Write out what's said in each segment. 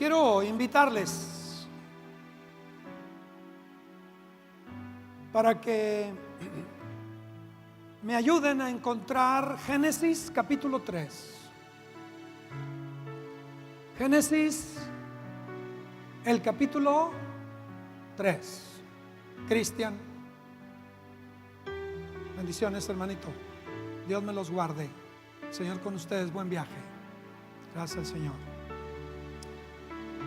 quiero invitarles para que me ayuden a encontrar Génesis capítulo 3. Génesis, el capítulo 3. Cristian, bendiciones, hermanito. Dios me los guarde. Señor, con ustedes, buen viaje. Gracias al Señor.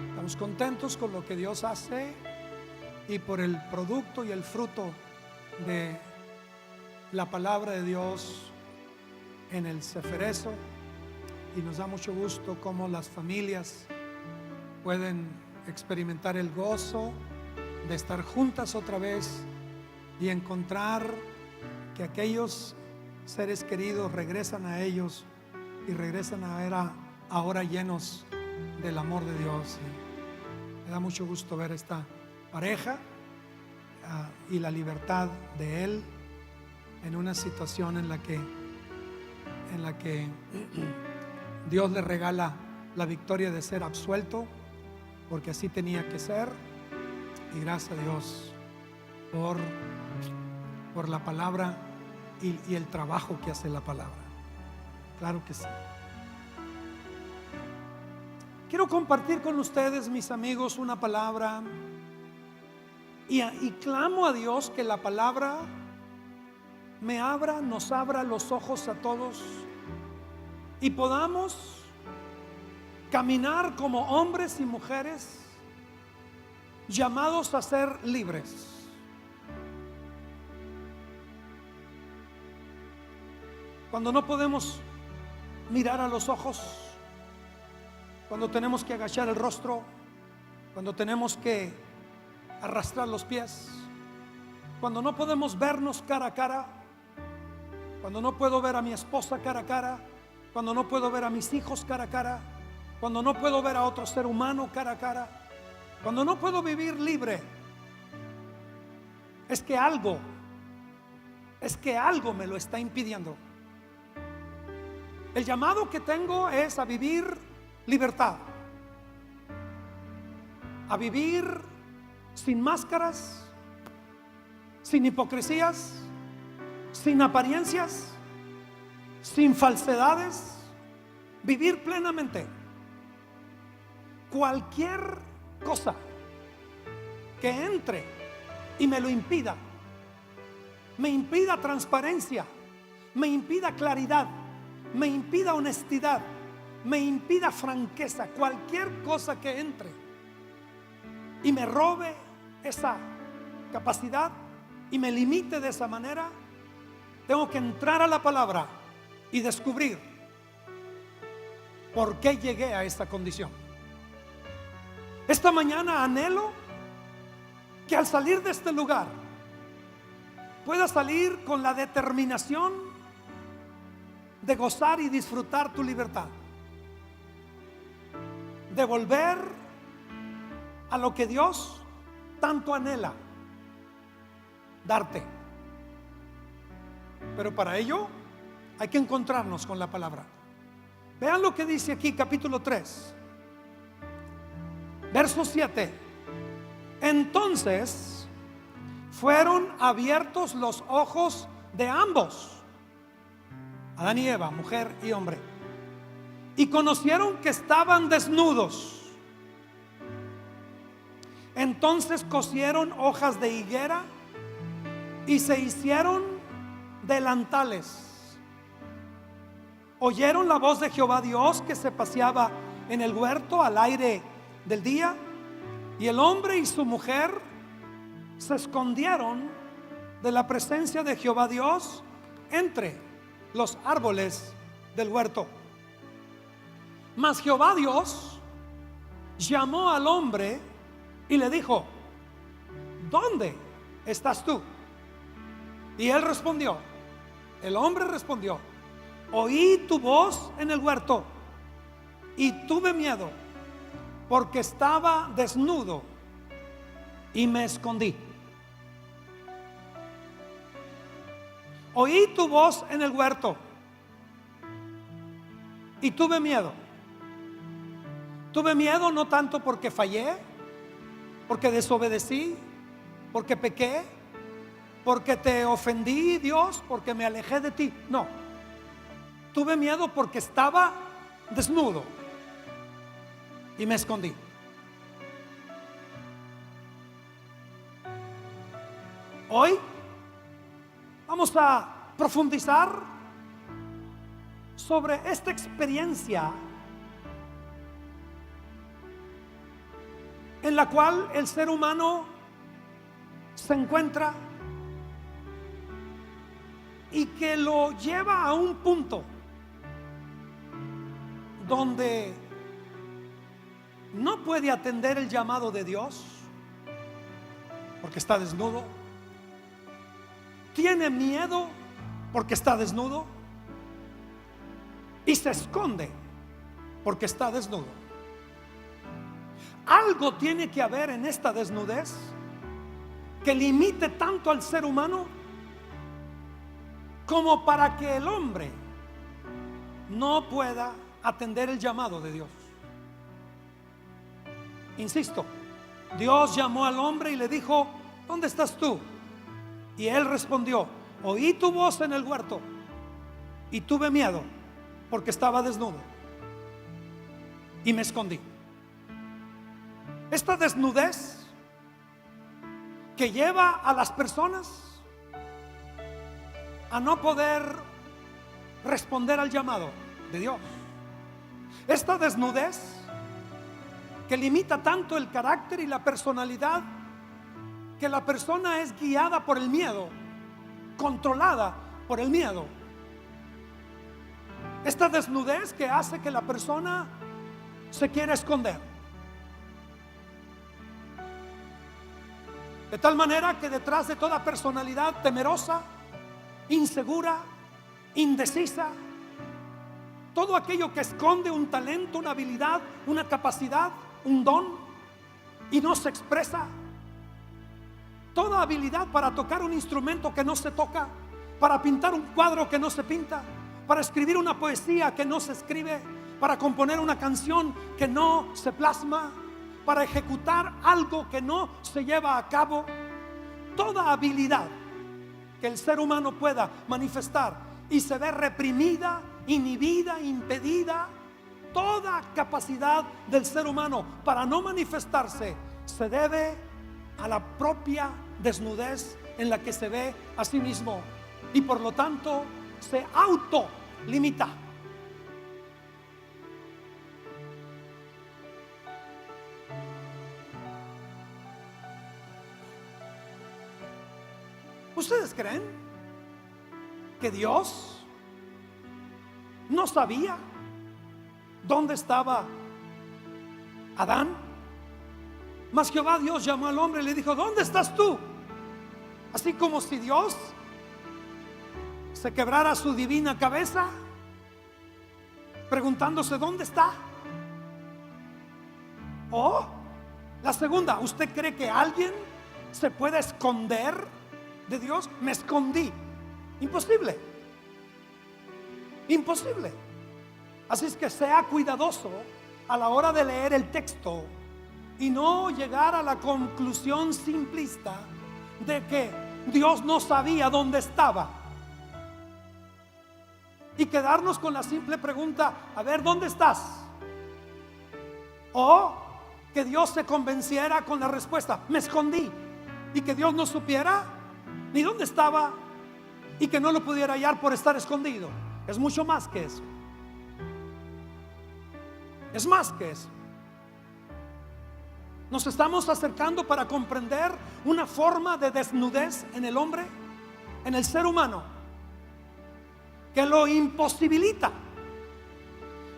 Estamos contentos con lo que Dios hace y por el producto y el fruto de la palabra de Dios en el Ceferezo, y nos da mucho gusto cómo las familias pueden experimentar el gozo de estar juntas otra vez y encontrar que aquellos seres queridos regresan a ellos y regresan a ver ahora llenos del amor de Dios. Y me da mucho gusto ver esta pareja y la libertad de él en una situación en la que Dios le regala la victoria de ser absuelto, porque así tenía que ser. Y gracias a Dios por la palabra y el trabajo que hace la palabra. Claro que sí. Quiero compartir con ustedes, mis amigos, una palabra y clamo a Dios que la palabra nos abra los ojos a todos y podamos caminar como hombres y mujeres llamados a ser libres. Cuando no podemos mirar a los ojos, cuando tenemos que agachar el rostro, cuando tenemos que arrastrar los pies, cuando no podemos vernos cara a cara, cuando no puedo ver a mi esposa cara a cara, cuando no puedo ver a mis hijos cara a cara, cuando no puedo ver a otro ser humano cara a cara, cuando no puedo vivir libre, es que algo me lo está impidiendo. El llamado que tengo es a vivir libertad, a vivir sin máscaras, sin hipocresías, sin apariencias, sin falsedades, vivir plenamente. Cualquier cosa que entre y me lo impida, me impida transparencia, me impida claridad, me impida honestidad, me impida franqueza, cualquier cosa que entre y me robe esa capacidad y me limite de esa manera, tengo que entrar a la palabra y descubrir por qué llegué a esta condición. Esta mañana anhelo que al salir de este lugar pueda salir con la determinación de gozar y disfrutar tu libertad, de volver a lo que Dios tanto anhela darte. Pero para ello hay que encontrarnos con la palabra. Vean lo que dice aquí, capítulo 3, verso 7. Entonces fueron abiertos los ojos de ambos, Adán y Eva, mujer y hombre, y conocieron que estaban desnudos. Entonces cosieron hojas de higuera y se hicieron delantales. Oyeron la voz de Jehová Dios que se paseaba en el huerto al aire del día, y el hombre y su mujer se escondieron de la presencia de Jehová Dios entre los árboles del huerto. Mas Jehová Dios llamó al hombre y le dijo: ¿dónde estás tú? Y él respondió, el hombre respondió: oí tu voz en el huerto y tuve miedo, porque estaba desnudo y me escondí. Oí tu voz en el huerto y tuve miedo, Tuve miedo no tanto porque fallé, porque desobedecí, porque pequé, porque te ofendí, Dios, porque me alejé de ti. No, tuve miedo porque estaba desnudo y me escondí. Hoy vamos a profundizar sobre esta experiencia en la cual el ser humano se encuentra y que lo lleva a un punto donde no puede atender el llamado de Dios porque está desnudo, tiene miedo porque está desnudo y se esconde porque está desnudo. Algo tiene que haber en esta desnudez que limite tanto al ser humano como para que el hombre no pueda atender el llamado de Dios. Insisto, Dios llamó al hombre y le dijo: ¿dónde estás tú? Y él respondió: oí tu voz en el huerto y tuve miedo porque estaba desnudo y me escondí. Esta desnudez que lleva a las personas a no poder responder al llamado de Dios. Esta desnudez que limita tanto el carácter y la personalidad, que la persona es guiada por el miedo, controlada por el miedo. Esta desnudez que hace que la persona se quiera esconder. De tal manera que detrás de toda personalidad temerosa, insegura, indecisa, todo aquello que esconde un talento, una habilidad, una capacidad, un don y no se expresa, toda habilidad para tocar un instrumento que no se toca, para pintar un cuadro que no se pinta, para escribir una poesía que no se escribe, para componer una canción que no se plasma, para ejecutar algo que no se lleva a cabo. Toda habilidad que el ser humano pueda manifestar y se ve reprimida, inhibida, impedida, toda capacidad del ser humano para no manifestarse se debe a la propia desnudez en la que se ve a sí mismo, y por lo tanto se autolimita. ¿Ustedes creen que Dios no sabía dónde estaba Adán? Mas Jehová Dios llamó al hombre y le dijo: ¿dónde estás tú? Así como si Dios se quebrara su divina cabeza preguntándose: ¿dónde está? O la segunda: ¿usted cree que alguien se puede esconder de Dios? Me escondí. Imposible. Imposible. Así es que sea cuidadoso a la hora de leer el texto y no llegar a la conclusión simplista de que Dios no sabía dónde estaba y quedarnos con la simple pregunta: a ver, ¿dónde estás? O que Dios se convenciera con la respuesta: me escondí, y que Dios no supiera ni dónde estaba y que no lo pudiera hallar por estar escondido. Es mucho más que eso. Es más que eso. Nos estamos acercando para comprender una forma de desnudez en el hombre, en el ser humano, que lo imposibilita,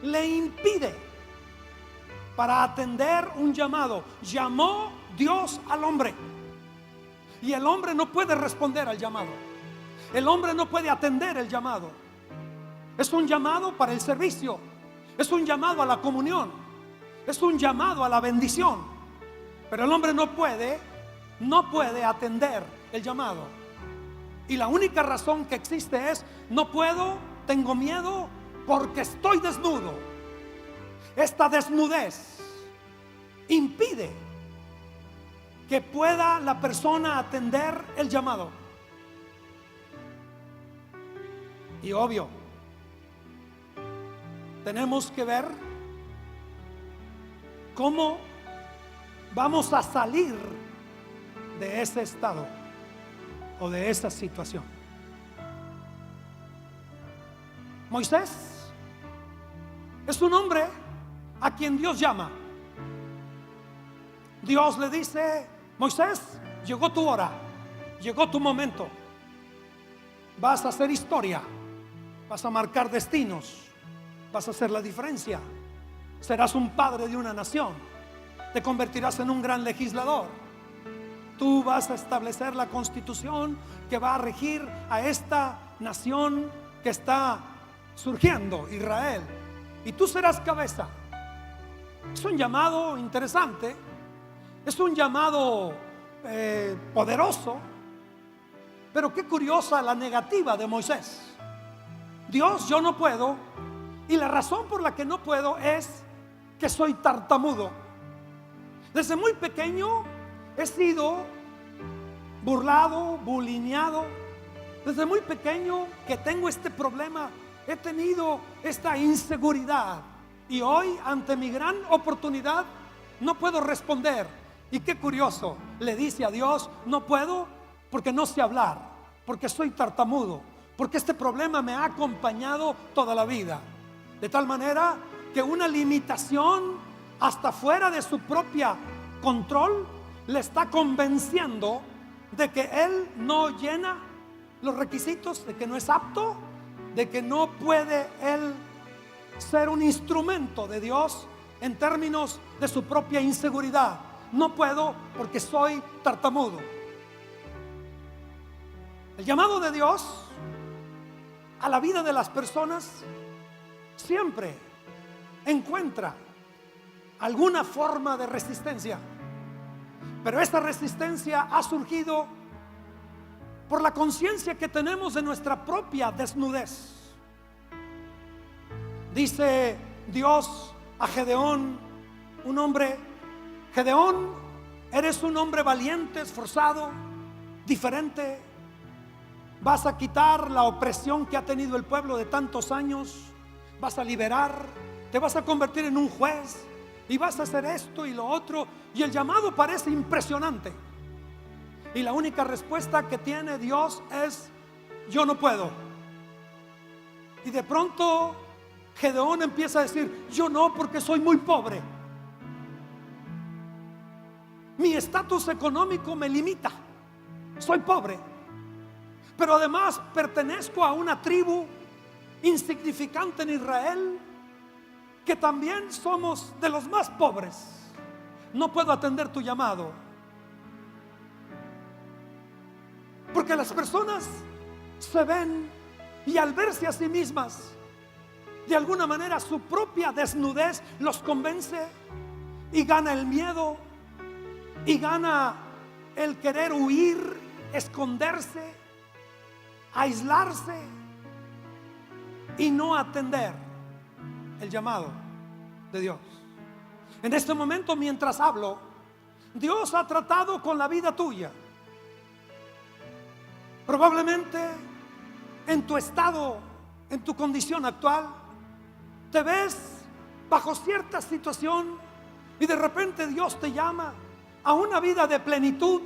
le impide para atender un llamado. Llamó Dios al hombre y el hombre no puede responder al llamado. El hombre no puede atender el llamado. Es un llamado para el servicio, es un llamado a la comunión, es un llamado a la bendición, pero el hombre no puede atender el llamado. Y la única razón que existe es: no puedo, tengo miedo porque estoy desnudo. Esta desnudez impide que pueda la persona atender el llamado. Y obvio, tenemos que ver cómo vamos a salir de ese estado o de esa situación. Moisés es un hombre a quien Dios llama. Dios le dice: Moisés, llegó tu hora, llegó tu momento, vas a hacer historia, vas a marcar destinos, vas a hacer la diferencia, serás un padre de una nación, te convertirás en un gran legislador, tú vas a establecer la constitución que va a regir a esta nación que está surgiendo, Israel, y tú serás cabeza. Es un llamado interesante, es un llamado poderoso, pero qué curiosa la negativa de Moisés. Dios, yo no puedo, y la razón por la que no puedo es que soy tartamudo. Desde muy pequeño he sido burlado, bulineado. Desde muy pequeño que tengo este problema, he tenido esta inseguridad, y hoy, ante mi gran oportunidad, no puedo responder. Y qué curioso, le dice a Dios: no puedo porque no sé hablar, porque soy tartamudo, porque este problema me ha acompañado toda la vida. De tal manera que una limitación hasta fuera de su propia control le está convenciendo de que él no llena los requisitos, de que no es apto, de que no puede él ser un instrumento de Dios en términos de su propia inseguridad. No puedo porque soy tartamudo. El llamado de Dios a la vida de las personas siempre encuentra alguna forma de resistencia, pero esta resistencia ha surgido por la conciencia que tenemos de nuestra propia desnudez. Dice Dios a Gedeón, un hombre: Gedeón, eres un hombre valiente, esforzado, diferente. Vas a quitar la opresión que ha tenido el pueblo de tantos años, vas a liberar, te vas a convertir en un juez y vas a hacer esto y lo otro. Y el llamado parece impresionante, y la única respuesta que tiene Dios es: yo no puedo. Y de pronto Gedeón empieza a decir: yo no, porque soy muy pobre, mi estatus económico me limita, soy pobre, pero además pertenezco a una tribu insignificante en Israel, que también somos de los más pobres. No puedo atender tu llamado. Porque las personas se ven, y al verse a sí mismas, de alguna manera su propia desnudez los convence, y gana el miedo, y gana el querer huir, esconderse, aislarse y no atender el llamado de Dios. En este momento, mientras hablo, Dios ha tratado con la vida tuya. Probablemente en tu estado, en tu condición actual, te ves bajo cierta situación, y de repente Dios te llama a una vida de plenitud,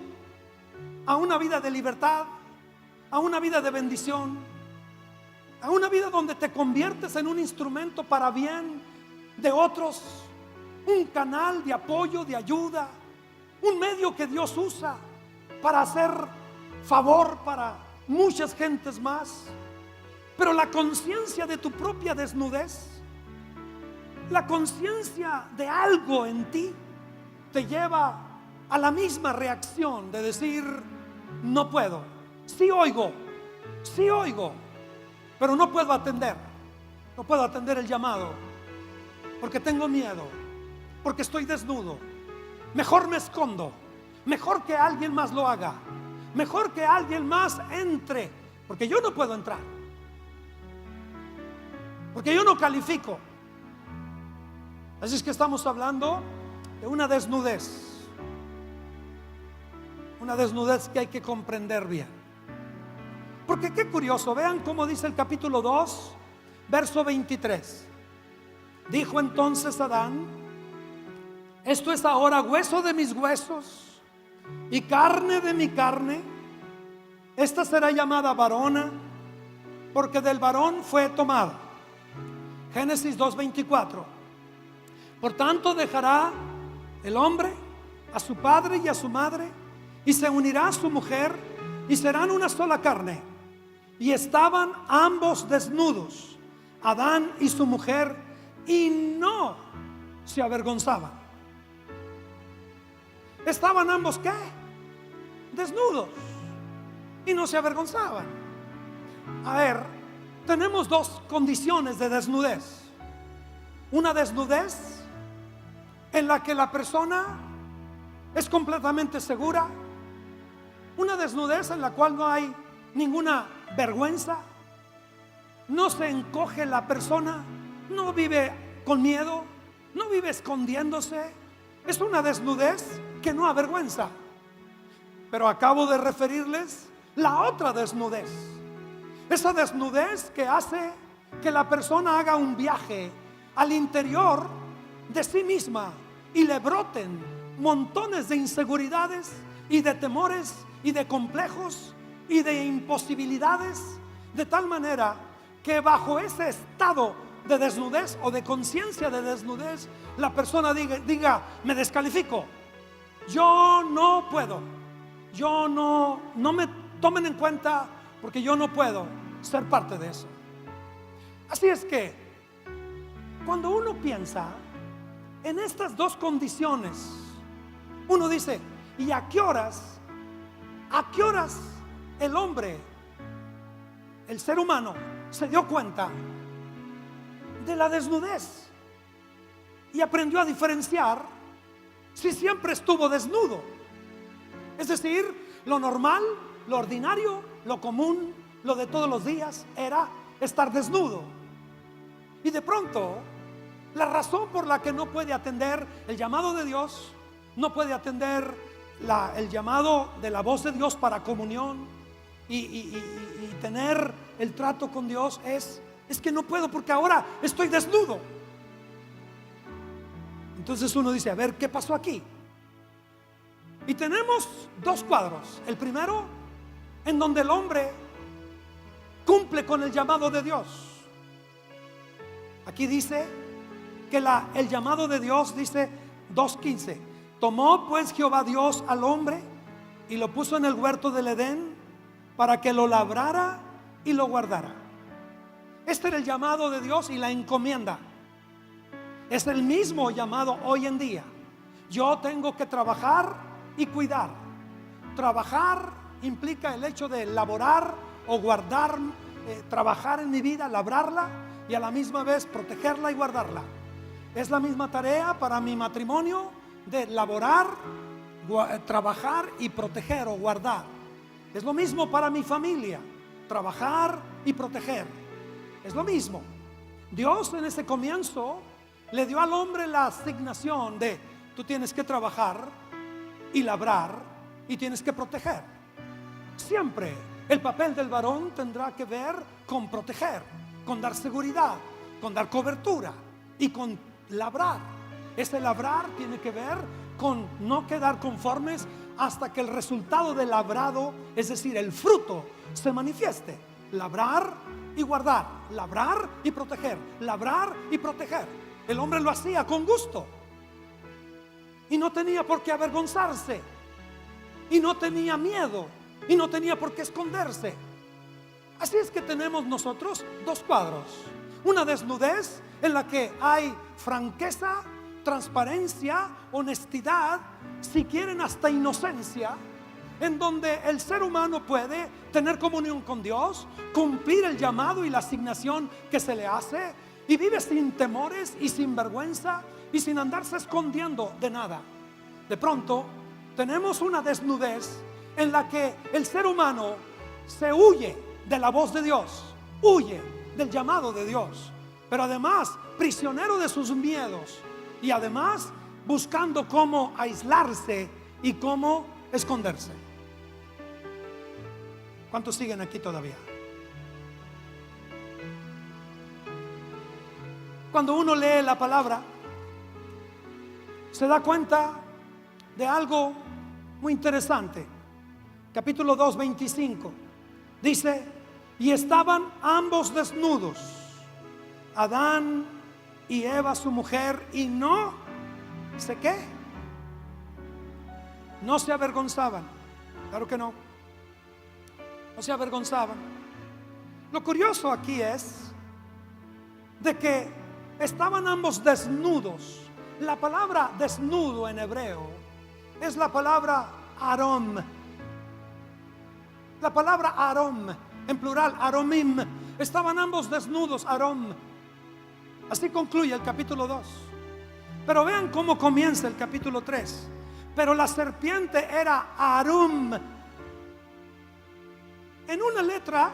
a una vida de libertad, a una vida de bendición, a una vida donde te conviertes en un instrumento para bien de otros, un canal de apoyo, de ayuda, un medio que Dios usa para hacer favor para muchas gentes más. Pero la conciencia de tu propia desnudez, la conciencia de algo en ti, te lleva a la misma reacción de decir: no puedo. Sí oigo, pero no puedo atender. No puedo atender el llamado porque tengo miedo, porque estoy desnudo. Mejor me escondo, mejor que alguien más lo haga, mejor que alguien más entre, porque yo no puedo entrar, porque yo no califico. Así es que estamos hablando de una desnudez que hay que comprender bien. Porque qué curioso, vean cómo dice el capítulo 2, verso 23. Dijo entonces Adán: esto es ahora hueso de mis huesos y carne de mi carne. Esta será llamada varona, porque del varón fue tomada. Génesis 2:24. Por tanto dejará el hombre a su padre y a su madre, y se unirá a su mujer, y serán una sola carne. Y estaban ambos desnudos, Adán y su mujer, y no se avergonzaban. Estaban ambos, ¿qué? Desnudos, y no se avergonzaban. A ver, tenemos dos condiciones de desnudez. Una desnudez en la que la persona es completamente segura. Una desnudez en la cual no hay ninguna vergüenza. No se encoge la persona, no vive con miedo, no vive escondiéndose. Es una desnudez que no avergüenza. Pero acabo de referirles la otra desnudez. Esa desnudez que hace que la persona haga un viaje al interior de sí misma y le broten montones de inseguridades y de temores y de complejos y de imposibilidades, de tal manera que bajo ese estado de desnudez o de conciencia de desnudez, la persona diga: me descalifico, yo no puedo, yo no me tomen en cuenta, porque yo no puedo ser parte de eso. Así es que cuando uno piensa en estas dos condiciones, uno dice: ¿y a qué horas el hombre, el ser humano, se dio cuenta de la desnudez y aprendió a diferenciar si siempre estuvo desnudo? Es decir, lo normal, lo ordinario, lo común, lo de todos los días era estar desnudo. Y de pronto, la razón por la que no puede atender el llamado de Dios, no puede atender el llamado de la voz de Dios para comunión y tener el trato con Dios, es que no puedo, porque ahora estoy desnudo. Entonces uno dice: a ver, ¿qué pasó aquí? Y tenemos dos cuadros. El primero, en donde el hombre cumple con el llamado de Dios. Aquí dice que el llamado de Dios, dice 2:15: tomó pues Jehová Dios al hombre y lo puso en el huerto del Edén para que lo labrara y lo guardara. Este era el llamado de Dios y la encomienda. Es el mismo llamado hoy en día. Yo tengo que trabajar y cuidar. Trabajar implica el hecho de laborar o guardar, trabajar en mi vida, labrarla, y a la misma vez protegerla y guardarla. Es la misma tarea para mi matrimonio, de laborar, trabajar y proteger o guardar. Es lo mismo para mi familia, trabajar y proteger. Es lo mismo. Dios en ese comienzo le dio al hombre la asignación de: tú tienes que trabajar y labrar y tienes que proteger. Siempre el papel del varón tendrá que ver con proteger, con dar seguridad, con dar cobertura y con labrar. Ese labrar tiene que ver con no quedar conformes hasta que el resultado del labrado, es decir, el fruto, se manifieste. Labrar y guardar, labrar y proteger, labrar y proteger. El hombre lo hacía con gusto y no tenía por qué avergonzarse, y no tenía miedo, y no tenía por qué esconderse. Así es que tenemos nosotros dos cuadros: una desnudez en la que hay franqueza, transparencia, honestidad, si quieren hasta inocencia, en donde el ser humano puede tener comunión con Dios, cumplir el llamado y la asignación que se le hace, y vive sin temores y sin vergüenza y sin andarse escondiendo de nada. De pronto tenemos una desnudez en la que el ser humano se huye de la voz de Dios, huye del llamado de Dios, pero además prisionero de sus miedos, y además buscando cómo aislarse y cómo esconderse. ¿Cuántos siguen aquí todavía? Cuando uno lee la palabra, se da cuenta de algo muy interesante. Capítulo 2, 25. Dice: y estaban ambos desnudos, Adán y Eva su mujer, y no sé qué, no se avergonzaban. Claro que no, no se avergonzaban. Lo curioso aquí es de que estaban ambos desnudos. La palabra desnudo en hebreo es la palabra arom. La palabra arom, en plural, aromim. Estaban ambos desnudos, arom. Así concluye el capítulo 2. Pero vean cómo comienza el capítulo 3. Pero la serpiente era arum. En una letra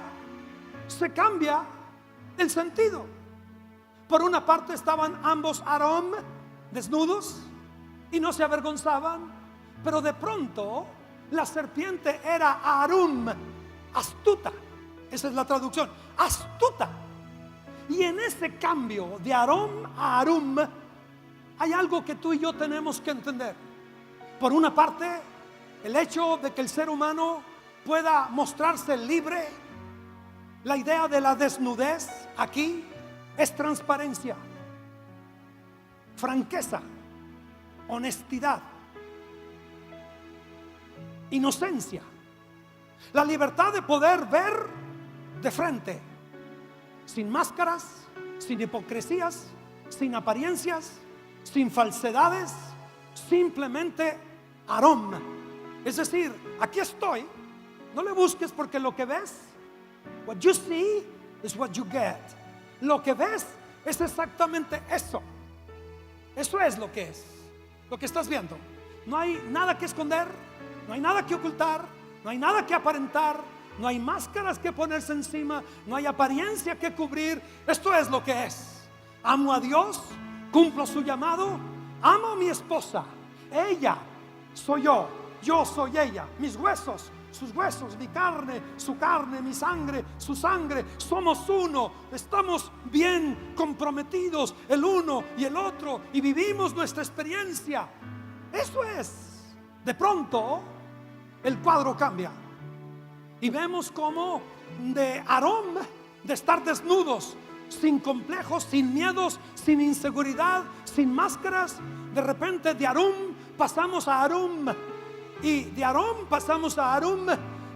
se cambia el sentido. Por una parte estaban ambos arom, desnudos, y no se avergonzaban. Pero de pronto la serpiente era arum, astuta. Esa es la traducción, astuta. Y en ese cambio de arom a arum hay algo que tú y yo tenemos que entender. Por una parte, el hecho de que el ser humano pueda mostrarse libre. La idea de la desnudez aquí es transparencia, franqueza, honestidad, inocencia, la libertad de poder ver de frente, sin máscaras, sin hipocresías, sin apariencias, sin falsedades, simplemente arom. Es decir, aquí estoy. No le busques, porque lo que ves, what you see is what you get. Lo que ves es exactamente eso. Eso es lo que es, lo que estás viendo. No hay nada que esconder, no hay nada que ocultar, no hay nada que aparentar, no hay máscaras que ponerse encima, no hay apariencia que cubrir. Esto es lo que es. Amo a Dios, cumplo su llamado, amo a mi esposa. Ella soy yo soy ella, mis huesos, sus huesos, mi carne, su carne, mi sangre, su sangre. Somos uno, estamos bien comprometidos el uno y el otro, y vivimos nuestra experiencia. Eso es. De pronto el cuadro cambia y vemos como de arom, de estar desnudos, sin complejos, sin miedos, sin inseguridad, sin máscaras, de repente de arum pasamos a arum, y de arom pasamos a arum,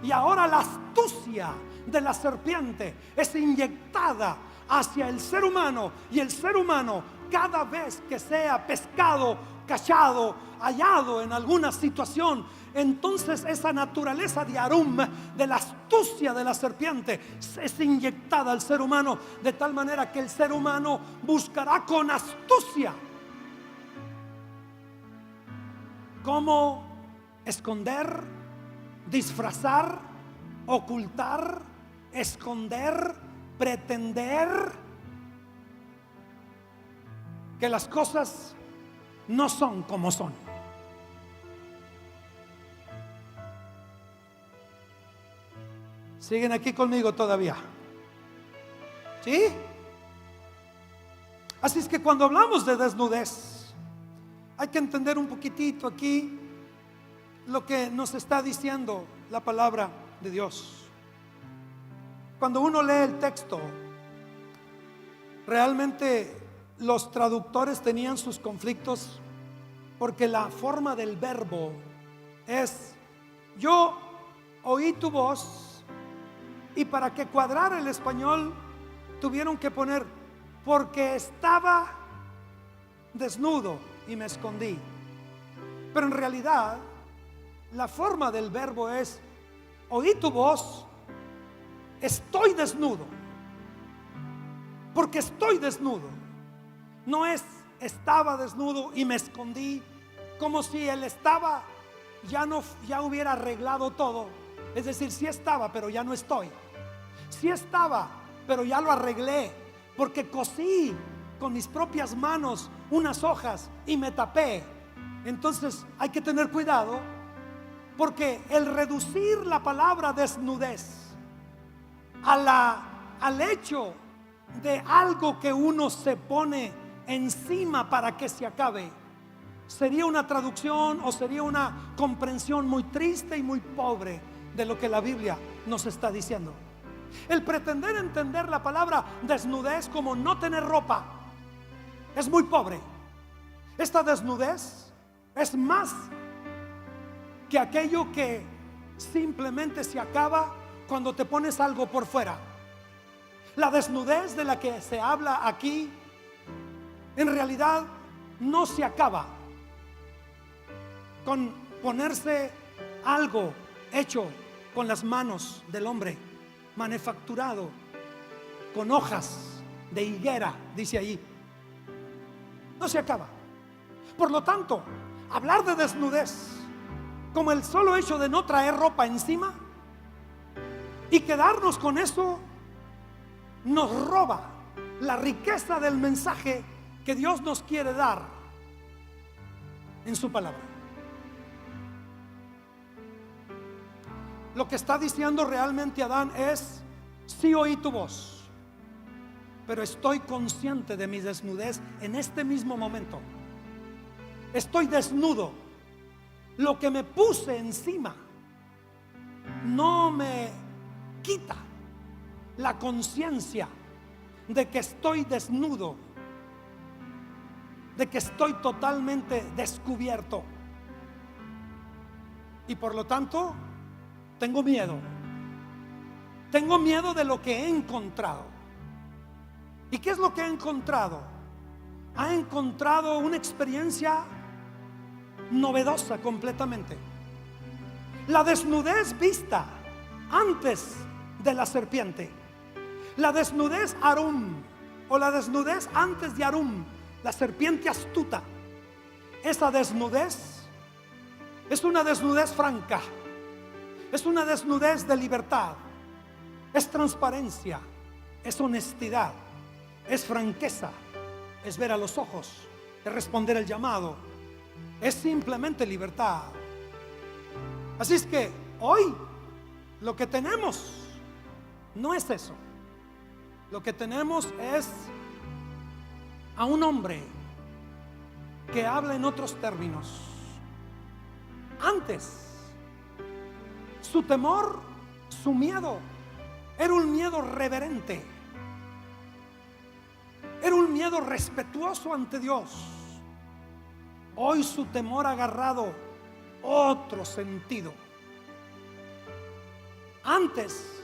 y ahora la astucia de la serpiente es inyectada hacia el ser humano, y el ser humano, cada vez que sea pescado, cachado, hallado en alguna situación, entonces esa naturaleza de arum, de la astucia de la serpiente, es inyectada al ser humano, de tal manera que el ser humano buscará con astucia cómo esconder, disfrazar, ocultar, esconder, pretender que las cosas no son como son. ¿Siguen aquí conmigo todavía? ¿Sí? Así es que cuando hablamos de desnudez, hay que entender un poquitito aquí lo que nos está diciendo la palabra de Dios. Cuando uno lee el texto, realmente los traductores tenían sus conflictos, porque la forma del verbo es: yo oí tu voz, y para que cuadrara el español tuvieron que poner: porque estaba desnudo y me escondí. Pero en realidad la forma del verbo es: oí tu voz, estoy desnudo, porque estoy desnudo. No es estaba desnudo y me escondí, como si él estaba ya hubiera arreglado todo. Es decir, sí estaba, pero ya no estoy. Sí estaba, pero ya lo arreglé, porque cosí con mis propias manos unas hojas y me tapé. Entonces hay que tener cuidado, porque el reducir la palabra desnudez al hecho de algo que uno se pone encima para que se acabe, sería una traducción o sería una comprensión muy triste y muy pobre de lo que la Biblia nos está diciendo. El pretender entender la palabra desnudez como no tener ropa es muy pobre. Esta desnudez es más que aquello que simplemente se acaba cuando te pones algo por fuera. La desnudez de la que se habla aquí en realidad no se acaba con ponerse algo hecho con las manos del hombre, manufacturado con hojas de higuera, dice allí. No se acaba. Por lo tanto, hablar de desnudez como el solo hecho de no traer ropa encima y quedarnos con eso nos roba la riqueza del mensaje que Dios nos quiere dar en su palabra. Lo que está diciendo realmente Adán es: sí oí tu voz, pero estoy consciente de mi desnudez en este mismo momento. Estoy desnudo. Lo que me puse encima no me quita la conciencia de que estoy desnudo, de que estoy totalmente descubierto. Y por lo tanto, tengo miedo. Tengo miedo de lo que he encontrado. ¿Y qué es lo que he encontrado? Ha encontrado una experiencia novedosa completamente. La desnudez vista antes de la serpiente, la desnudez Arum, o la desnudez antes de Arum, la serpiente astuta. Esa desnudez es una desnudez franca, es una desnudez de libertad, es transparencia, es honestidad, es franqueza, es ver a los ojos, es responder el llamado, es simplemente libertad. Así es que hoy lo que tenemos no es eso. Lo que tenemos es a un hombre que habla en otros términos. Antes, su temor, su miedo, era un miedo reverente, era un miedo respetuoso ante Dios. Hoy su temor ha agarrado otro sentido. Antes,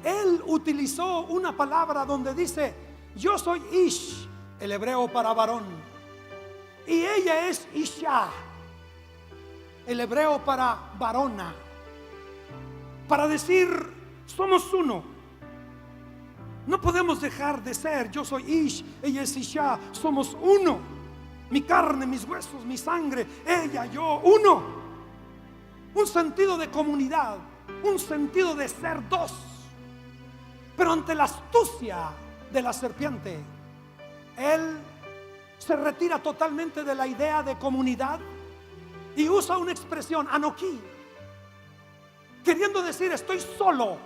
él utilizó una palabra donde dice: yo soy Ish, el hebreo para varón, y ella es Isha, el hebreo para varona, para decir somos uno. No podemos dejar de ser. Yo soy Ish, ella es Isha, somos uno. Mi carne, mis huesos, mi sangre, ella, yo, uno. Un sentido de comunidad, un sentido de ser dos. Pero ante la astucia de la serpiente, él se retira totalmente de la idea de comunidad y usa una expresión, anoquí, queriendo decir: estoy solo,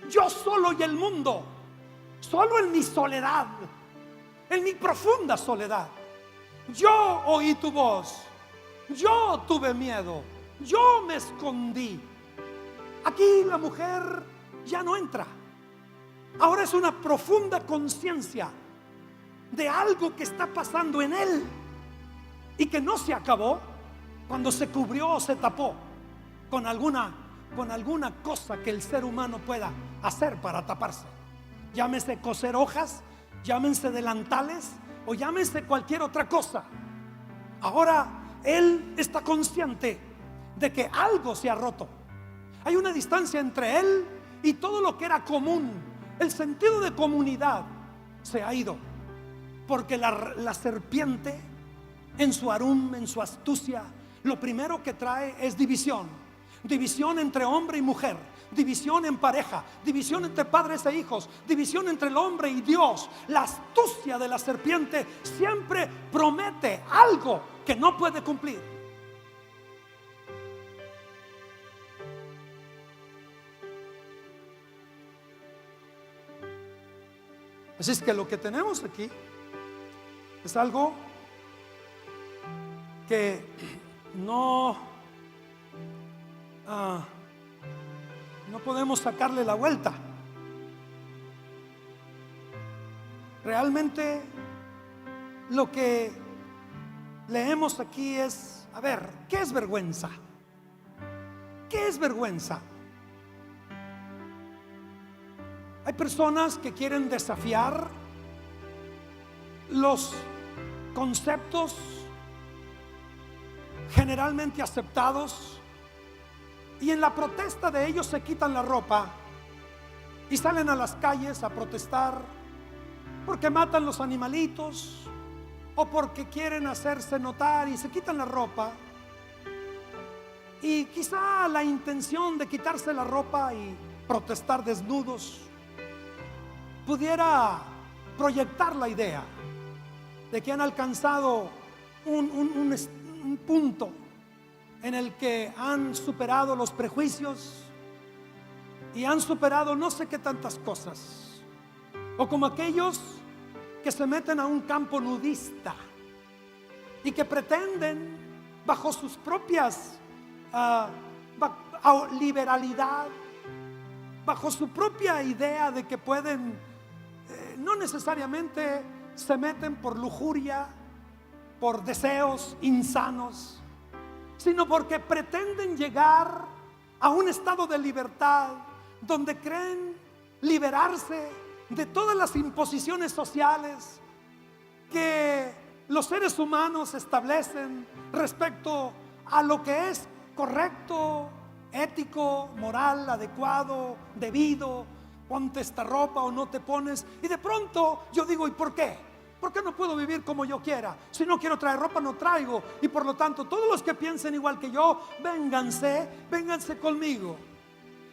yo solo y el mundo, solo en mi soledad, en mi profunda soledad. Yo oí tu voz, yo tuve miedo, yo me escondí. Aquí la mujer ya no entra. Ahora es una profunda conciencia de algo que está pasando en él y que no se acabó cuando se cubrió o se tapó con alguna cosa que el ser humano pueda hacer para taparse. Llámese coser hojas, llámense delantales o llámese cualquier otra cosa. Ahora él está consciente de que algo se ha roto. Hay una distancia entre él y todo lo que era común. El sentido de comunidad se ha ido, porque la serpiente, en su arum, en su astucia, lo primero que trae es división. División entre hombre y mujer, división en pareja, división entre padres e hijos, división entre el hombre y Dios. La astucia de la serpiente siempre promete algo que no puede cumplir. Así es que lo que tenemos aquí es algo que no podemos sacarle la vuelta. Realmente lo que leemos aquí es, a ver, ¿qué es vergüenza? ¿Qué es vergüenza? Hay personas que quieren desafiar los conceptos generalmente aceptados, y en la protesta de ellos se quitan la ropa y salen a las calles a protestar porque matan los animalitos o porque quieren hacerse notar, y se quitan la ropa. Y quizá la intención de quitarse la ropa y protestar desnudos pudiera proyectar la idea de que han alcanzado un punto en el que han superado los prejuicios y han superado no sé qué tantas cosas, o como aquellos que se meten a un campo nudista y que pretenden, bajo sus propias liberalidad, bajo su propia idea de que pueden, no necesariamente se meten por lujuria, por deseos insanos, sino porque pretenden llegar a un estado de libertad donde creen liberarse de todas las imposiciones sociales que los seres humanos establecen respecto a lo que es correcto, ético, moral, adecuado, debido. Ponte esta ropa o no te pones. Y de pronto yo digo, ¿y por qué? ¿Por qué no puedo vivir como yo quiera? Si no quiero traer ropa, no traigo. Y por lo tanto, todos los que piensen igual que yo, vénganse conmigo.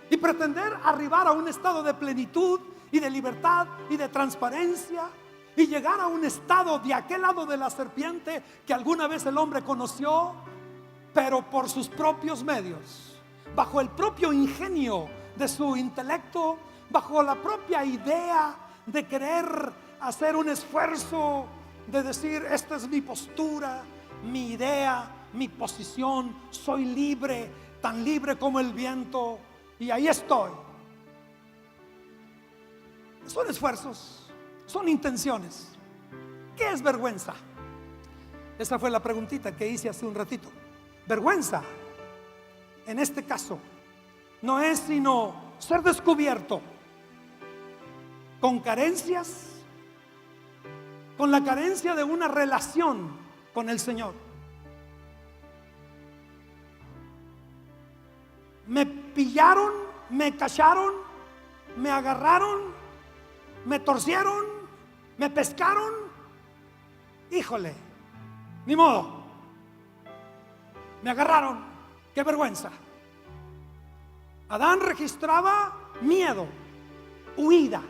Y pretender arribar a un estado de plenitud y de libertad y de transparencia, y llegar a un estado de aquel lado de la serpiente que alguna vez el hombre conoció, pero por sus propios medios, bajo el propio ingenio de su intelecto, bajo la propia idea de querer hacer un esfuerzo, de decir, esta es mi postura, mi idea, mi posición, soy libre, tan libre como el viento, y ahí estoy. Son esfuerzos, son intenciones. ¿Qué es vergüenza? Esa fue la preguntita que hice hace un ratito. Vergüenza, en este caso, no es sino ser descubierto con carencias, con la carencia de una relación con el Señor. Me pillaron, me cacharon, me agarraron, me torcieron, me pescaron. Híjole, ni modo, me agarraron. Qué vergüenza. Adán registraba miedo, huida.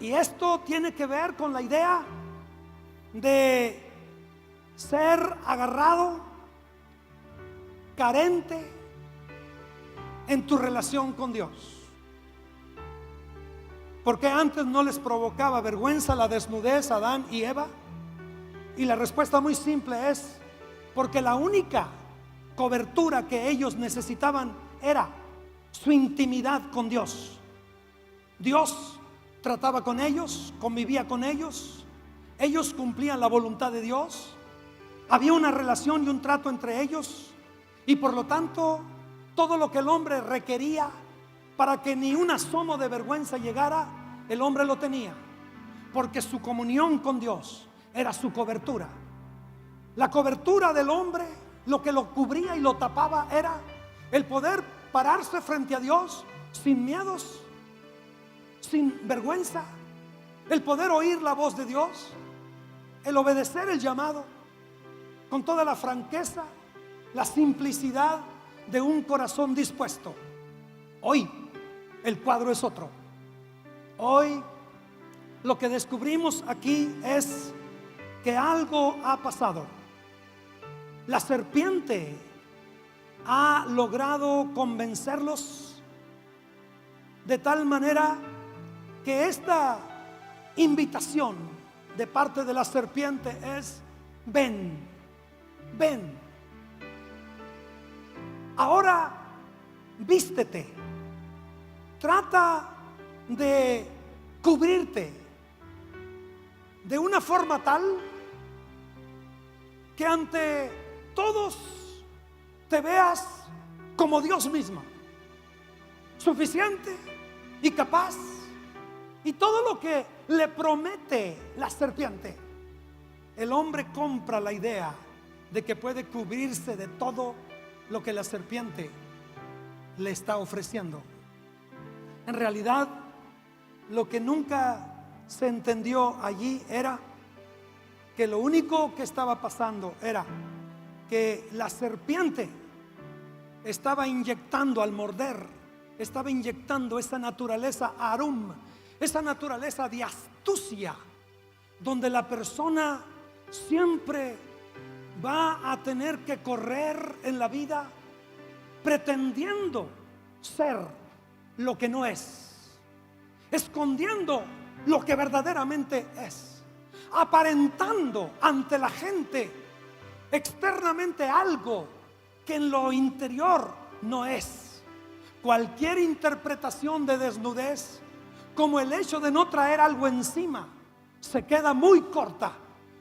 Y esto tiene que ver con la idea de ser agarrado, carente en tu relación con Dios. ¿Por qué antes no les provocaba vergüenza la desnudez a Adán y Eva? Y la respuesta muy simple es porque la única cobertura que ellos necesitaban era su intimidad con Dios. Dios trataba con ellos, convivía con ellos, ellos cumplían la voluntad de Dios, había una relación y un trato entre ellos, y por lo tanto todo lo que el hombre requería para que ni un asomo de vergüenza llegara, el hombre lo tenía, porque su comunión con Dios era su cobertura. La cobertura del hombre, lo que lo cubría y lo tapaba, era el poder pararse frente a Dios sin miedos, sin vergüenza, el poder oír la voz de Dios, el obedecer el llamado con toda la franqueza, la simplicidad de un corazón dispuesto. Hoy el cuadro es otro. Hoy lo que descubrimos aquí es que algo ha pasado. La serpiente ha logrado convencerlos de tal manera que esta invitación de parte de la serpiente es: ven, ven. Ahora vístete. Trata de cubrirte de una forma tal que ante todos te veas como Dios mismo, suficiente y capaz. Y todo lo que le promete la serpiente, el hombre compra la idea de que puede cubrirse de todo lo que la serpiente le está ofreciendo. En realidad, lo que nunca se entendió allí era que lo único que estaba pasando era que la serpiente estaba inyectando, al morder, estaba inyectando esa naturaleza arum, esa naturaleza de astucia, donde la persona siempre va a tener que correr en la vida pretendiendo ser lo que no es, escondiendo lo que verdaderamente es, aparentando ante la gente externamente algo que en lo interior no es. Cualquier interpretación de desnudez, como el hecho de no traer algo encima, se queda muy corta,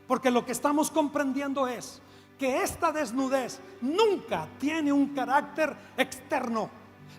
porque lo que estamos comprendiendo es que esta desnudez nunca tiene un carácter externo.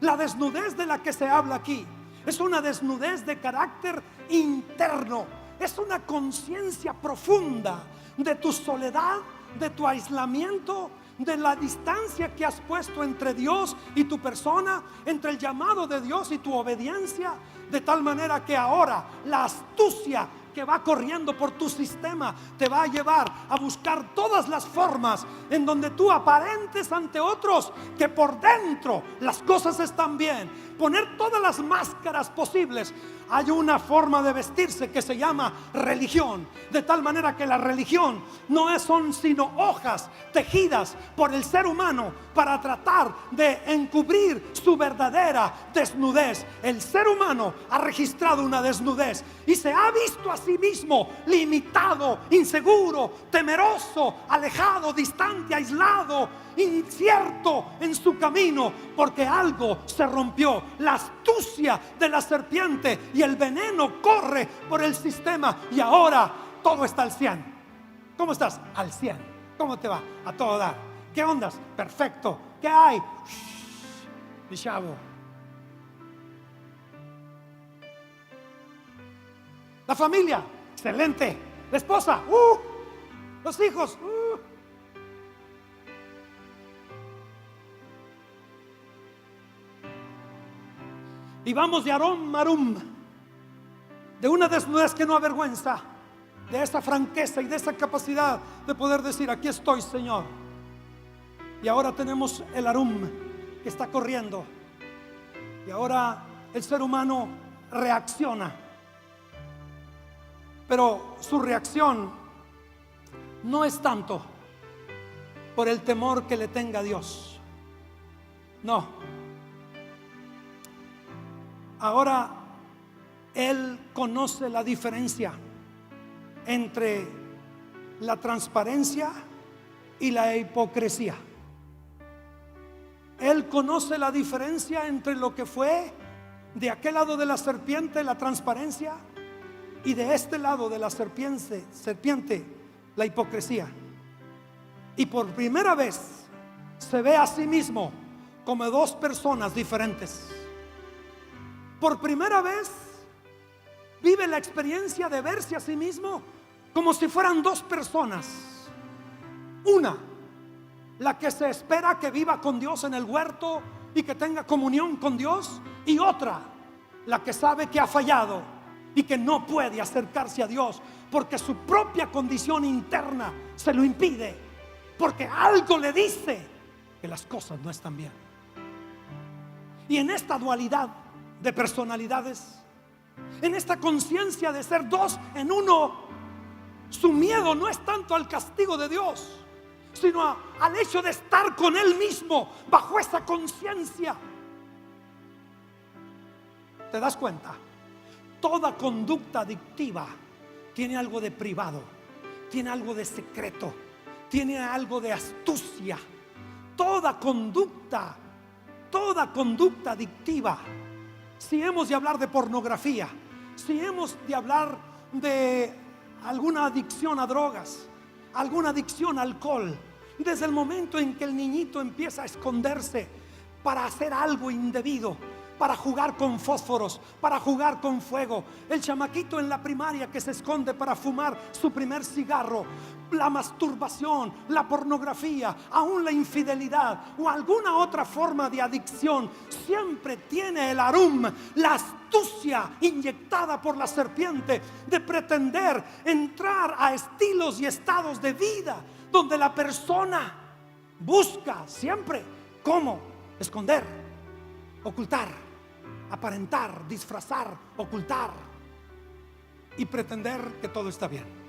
La desnudez de la que se habla aquí es una desnudez de carácter interno. Es una conciencia profunda de tu soledad, de tu aislamiento, de la distancia que has puesto entre Dios y tu persona, entre el llamado de Dios y tu obediencia, de tal manera que ahora la astucia que va corriendo por tu sistema te va a llevar a buscar todas las formas en donde tú aparentes ante otros que por dentro las cosas están bien, poner todas las máscaras posibles. Hay una forma de vestirse que se llama religión, de tal manera que la religión no son sino hojas tejidas por el ser humano para tratar de encubrir su verdadera desnudez. El ser humano ha registrado una desnudez y se ha visto a sí mismo limitado, inseguro, temeroso, alejado, distante, aislado, incierto en su camino, porque algo se rompió. La astucia de la serpiente y el veneno corre por el sistema y ahora todo está al 100. ¿Cómo estás? Al 100. ¿Cómo te va? A todo dar. ¿Qué ondas? Perfecto. ¿Qué hay? Mi chavo. La familia, excelente. La esposa, los hijos, Y vamos de arum marum, de una desnudez que no avergüenza, de esa franqueza y de esa capacidad de poder decir: aquí estoy, Señor. Y ahora tenemos el arum que está corriendo, y ahora el ser humano reacciona, pero su reacción no es tanto por el temor que le tenga a Dios, no. Ahora él conoce la diferencia entre la transparencia y la hipocresía. Él conoce la diferencia entre lo que fue de aquel lado de la serpiente, la transparencia, y de este lado de la serpiente, la hipocresía. Y por primera vez se ve a sí mismo como dos personas diferentes. Por primera vez vive la experiencia de verse a sí mismo como si fueran dos personas. Una, la que se espera que viva con Dios en el huerto y que tenga comunión con Dios. Y otra, la que sabe que ha fallado y que no puede acercarse a Dios porque su propia condición interna se lo impide, porque algo le dice que las cosas no están bien. Y en esta dualidad de personalidades, en esta conciencia de ser dos en uno, su miedo no es tanto al castigo de Dios, sino al hecho de estar con Él mismo bajo esa conciencia. ¿Te das cuenta? Toda conducta adictiva tiene algo de privado, tiene algo de secreto, tiene algo de astucia. Toda conducta adictiva, si hemos de hablar de pornografía, si hemos de hablar de alguna adicción a drogas, alguna adicción al alcohol, desde el momento en que el niñito empieza a esconderse para hacer algo indebido, para jugar con fósforos, para jugar con fuego, el chamaquito en la primaria que se esconde para fumar su primer cigarro, la masturbación, la pornografía, aún la infidelidad o alguna otra forma de adicción, siempre tiene el arum, la astucia inyectada por la serpiente de pretender entrar a estilos y estados de vida donde la persona busca siempre cómo esconder, ocultar, aparentar, disfrazar, ocultar y pretender que todo está bien.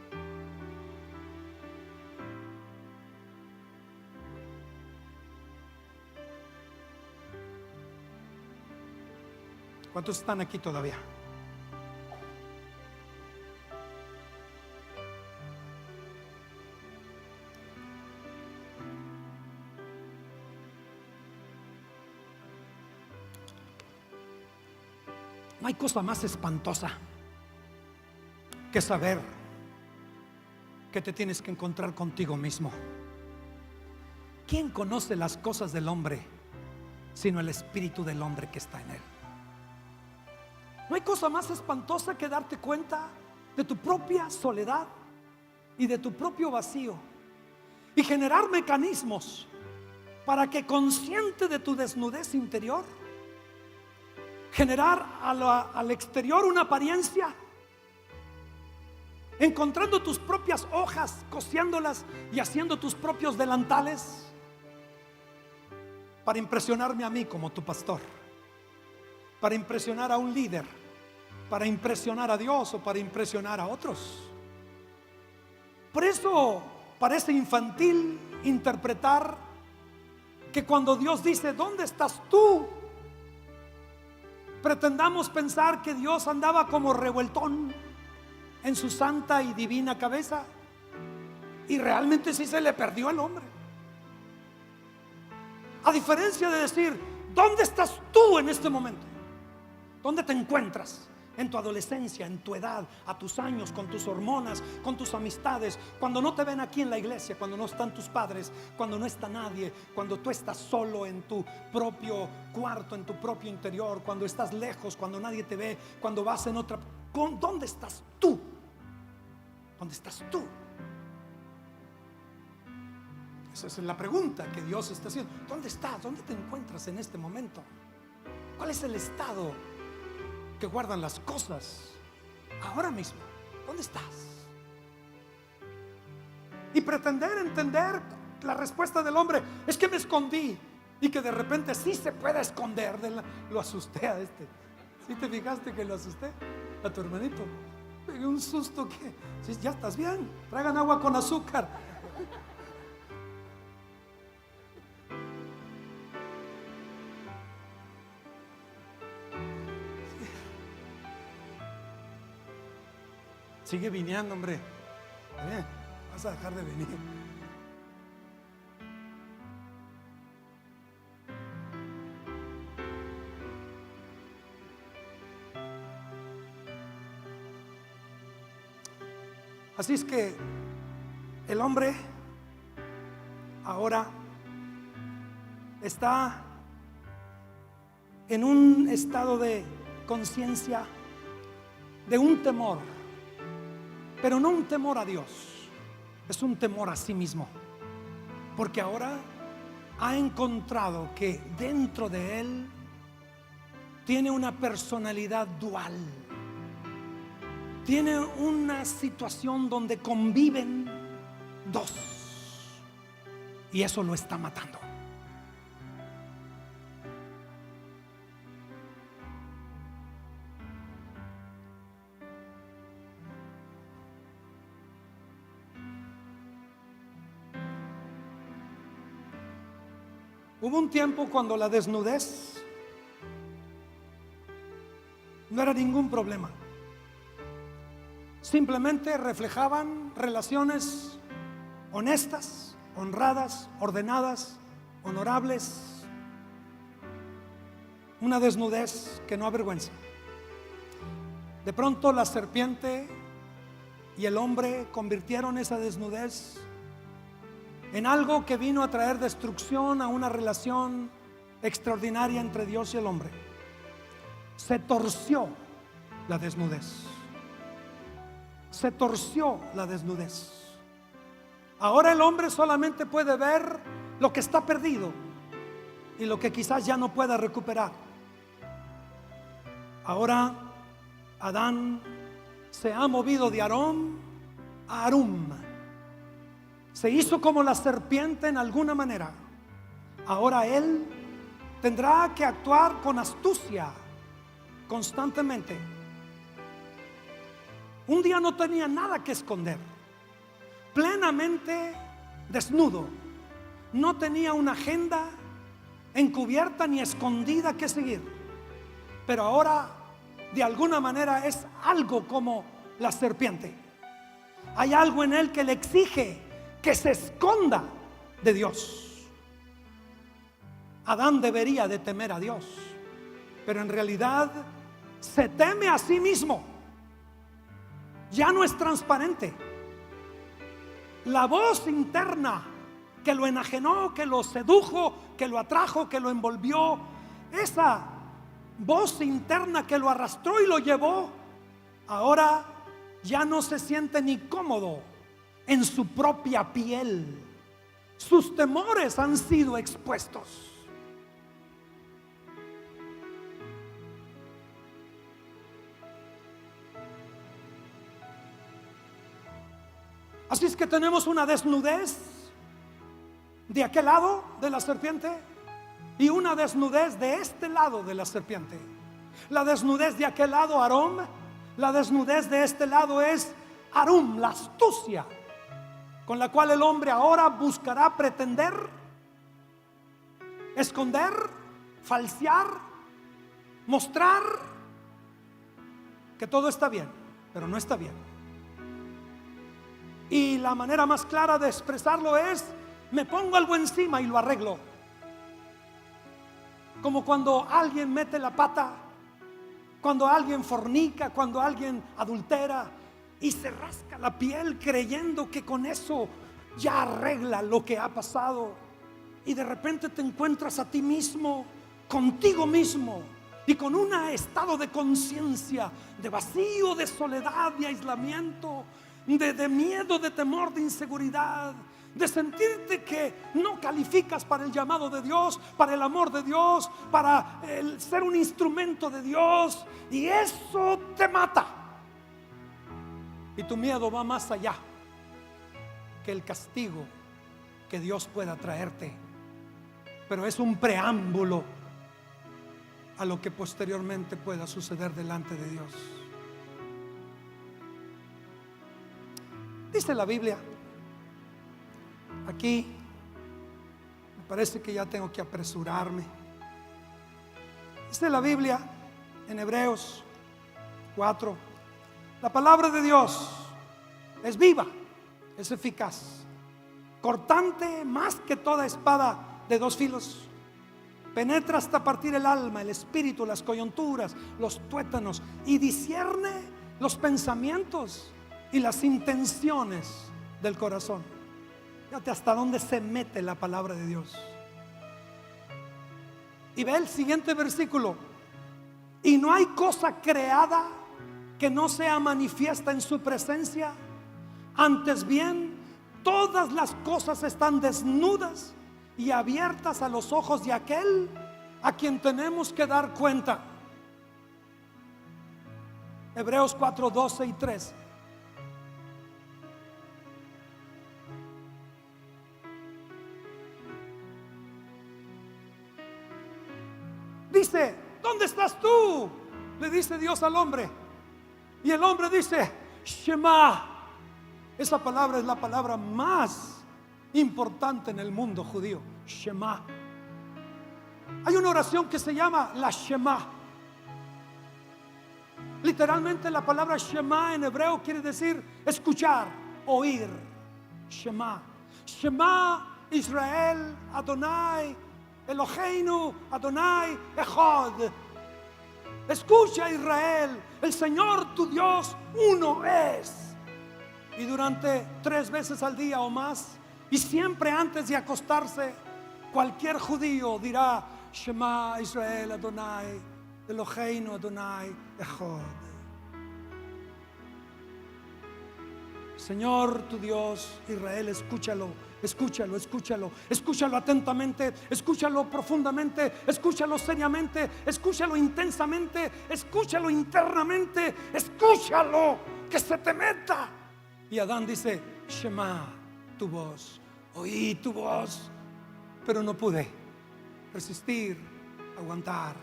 ¿Cuántos están aquí todavía? No hay cosa más espantosa que saber que te tienes que encontrar contigo mismo. ¿Quién conoce las cosas del hombre sino el espíritu del hombre que está en él? No hay cosa más espantosa que darte cuenta de tu propia soledad y de tu propio vacío y generar mecanismos para que, consciente de tu desnudez interior, generar al exterior una apariencia, encontrando tus propias hojas, cosiéndolas y haciendo tus propios delantales para impresionarme a mí como tu pastor, para impresionar a un líder, para impresionar a Dios o para impresionar a otros. Por eso parece infantil interpretar que cuando Dios dice ¿dónde estás tú?, pretendamos pensar que Dios andaba como revueltón en su santa y divina cabeza, y realmente sí se le perdió al hombre. A diferencia de decir ¿dónde estás tú en este momento? ¿Dónde te encuentras? En tu adolescencia, en tu edad, a tus años, con tus hormonas, con tus amistades, cuando no te ven aquí en la iglesia, cuando no están tus padres, cuando no está nadie, cuando tú estás solo en tu propio cuarto, en tu propio interior, cuando estás lejos, cuando nadie te ve, cuando vas en otra. ¿Dónde estás tú? ¿Dónde estás tú? Esa es la pregunta que Dios está haciendo. ¿Dónde estás? ¿Dónde te encuentras en este momento? ¿Cuál es el estado que guardan las cosas ahora mismo? ¿Dónde estás? Y pretender entender la respuesta del hombre es que me escondí, y que de repente sí se puede esconder lo asusté a este. ¿Sí te fijaste que lo asusté a tu hermanito? Pegué un susto que ¿sí, ya estás bien? Traigan agua con azúcar. Sigue viniendo, hombre. Vas a dejar de venir. Así es que el hombre ahora está en un estado de conciencia, de un temor, pero no un temor a Dios, es un temor a sí mismo, porque ahora ha encontrado que dentro de él tiene una personalidad dual, tiene una situación donde conviven dos, y eso lo está matando. Hubo un tiempo cuando la desnudez no era ningún problema. simplemente reflejaban relaciones honestas, honradas, ordenadas, honorables. Una desnudez que no avergüenza. De pronto la serpiente y el hombre convirtieron esa desnudez en algo que vino a traer destrucción a una relación extraordinaria entre Dios y el hombre. Se torció la desnudez. Se torció la desnudez. Ahora el hombre solamente puede ver lo que está perdido y lo que quizás ya no pueda recuperar. Ahora Adán se ha movido de Arom a Arum. Se hizo como la serpiente en alguna manera. Ahora él tendrá que actuar con astucia constantemente. Un día no tenía nada que esconder, plenamente desnudo. No tenía una agenda encubierta ni escondida que seguir. Pero ahora de alguna manera es algo como la serpiente. Hay algo en él que le exige que se esconda de Dios. Adán debería de temer a Dios, pero en realidad se teme a sí mismo. Ya no es transparente. La voz interna que lo enajenó, que lo sedujo, que lo atrajo, que lo envolvió, esa voz interna que lo arrastró y lo llevó, ahora ya no se siente ni cómodo en su propia piel. Sus temores han sido expuestos. Así es que tenemos una desnudez de aquel lado de la serpiente y una desnudez de este lado de la serpiente. La desnudez de aquel lado, Arom. La desnudez de este lado es Arum, la astucia con la cual el hombre ahora buscará pretender, esconder, falsear, mostrar que todo está bien, pero no está bien. Y la manera más clara de expresarlo es: me pongo algo encima y lo arreglo. Como cuando alguien mete la pata, cuando alguien fornica, cuando alguien adultera y se rasca la piel creyendo que con eso ya arregla lo que ha pasado. Y de repente te encuentras a ti mismo, contigo mismo, y con un estado de conciencia, de vacío, de soledad, de aislamiento, de miedo, de temor, de inseguridad, de sentirte que no calificas para el llamado de Dios, para el amor de Dios, para ser un instrumento de Dios, y eso te mata. Y tu miedo va más allá que el castigo que Dios pueda traerte, pero es un preámbulo a lo que posteriormente pueda suceder delante de Dios. Dice la Biblia, aquí me parece que ya tengo que apresurarme. Dice la Biblia en Hebreos 4: la palabra de Dios es viva, es eficaz, cortante más que toda espada de dos filos, penetra hasta partir el alma, el espíritu, las coyunturas, los tuétanos, y discierne los pensamientos y las intenciones del corazón. Fíjate hasta dónde se mete la palabra de Dios. Y ve el siguiente versículo: y no hay cosa creada que no sea manifiesta en su presencia. Antes bien, todas las cosas están desnudas y abiertas a los ojos de aquel a quien tenemos que dar cuenta. Hebreos 4, 12 y 13. Dice: ¿dónde estás tú?, le dice Dios al hombre. Y el hombre dice: Shema. Esa palabra es la palabra más importante en el mundo judío. Shema. Hay una oración que se llama la Shema. Literalmente la palabra Shema en hebreo quiere decir escuchar, oír. Shema. Shema Israel Adonai Eloheinu Adonai Echad. Escucha, Israel, el Señor tu Dios uno es. Y durante 3 veces al día o más, y siempre antes de acostarse, cualquier judío dirá Shema Israel Adonai Eloheinu Adonai Echad. Señor tu Dios, Israel, escúchalo, escúchalo, escúchalo, escúchalo atentamente, escúchalo profundamente, escúchalo seriamente, escúchalo intensamente, escúchalo internamente, escúchalo, que se te meta. Y Adán dice, Shema, tu voz, oí tu voz, pero no pude resistir, aguantar.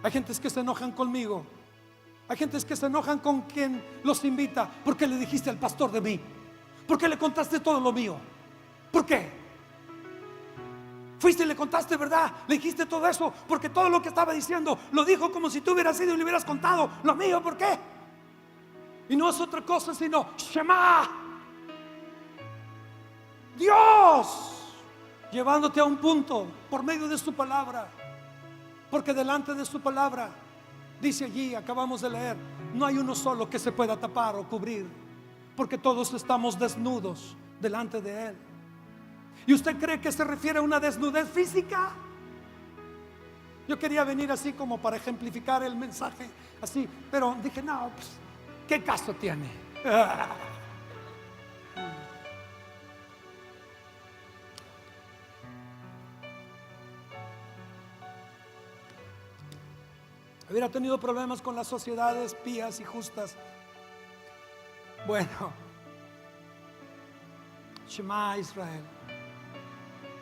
Hay gentes que se enojan conmigo. Hay gentes que se enojan con quien los invita. ¿Por qué le dijiste al pastor de mí? ¿Por qué le contaste todo lo mío? ¿Por qué? Fuiste y le contaste, ¿verdad? Le dijiste todo eso porque todo lo que estaba diciendo lo dijo como si tú hubieras ido y le hubieras contado lo mío. ¿Por qué? Y no es otra cosa sino Shema, Dios, llevándote a un punto por medio de su palabra. Porque delante de su palabra dice allí, acabamos de leer, no hay uno solo que se pueda tapar o cubrir, porque todos estamos desnudos delante de Él. ¿Y usted cree que se refiere a una desnudez física? Yo quería venir así como para ejemplificar el mensaje, así, pero dije, no, pues, ¿qué caso tiene? Hubiera tenido problemas con las sociedades pías y justas. Bueno, Shema Israel.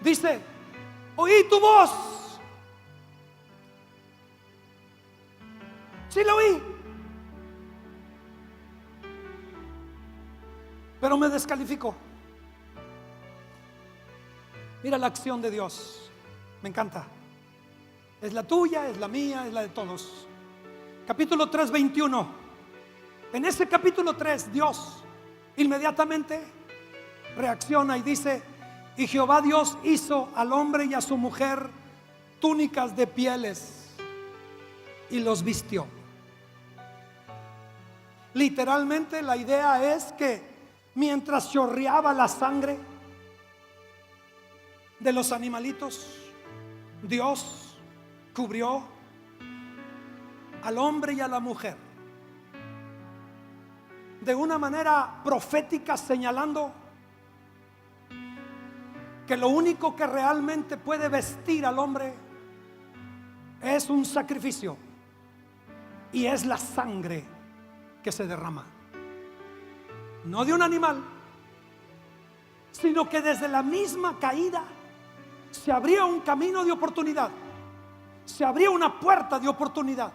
Dice, oí tu voz. Sí lo oí, pero me descalificó. Mira la acción de Dios, me encanta. Es la tuya, es la mía, es la de todos. Capítulo 3, 21. En ese capítulo 3, Dios inmediatamente reacciona y dice, y Jehová Dios hizo al hombre y a su mujer túnicas de pieles y los vistió. Literalmente la idea es que mientras chorreaba la sangre de los animalitos, Dios cubrió al hombre y a la mujer de una manera profética, señalando que lo único que realmente puede vestir al hombre es un sacrificio, y es la sangre que se derrama, no de un animal, sino que desde la misma caída se abría un camino de oportunidad. Se abría una puerta de oportunidad,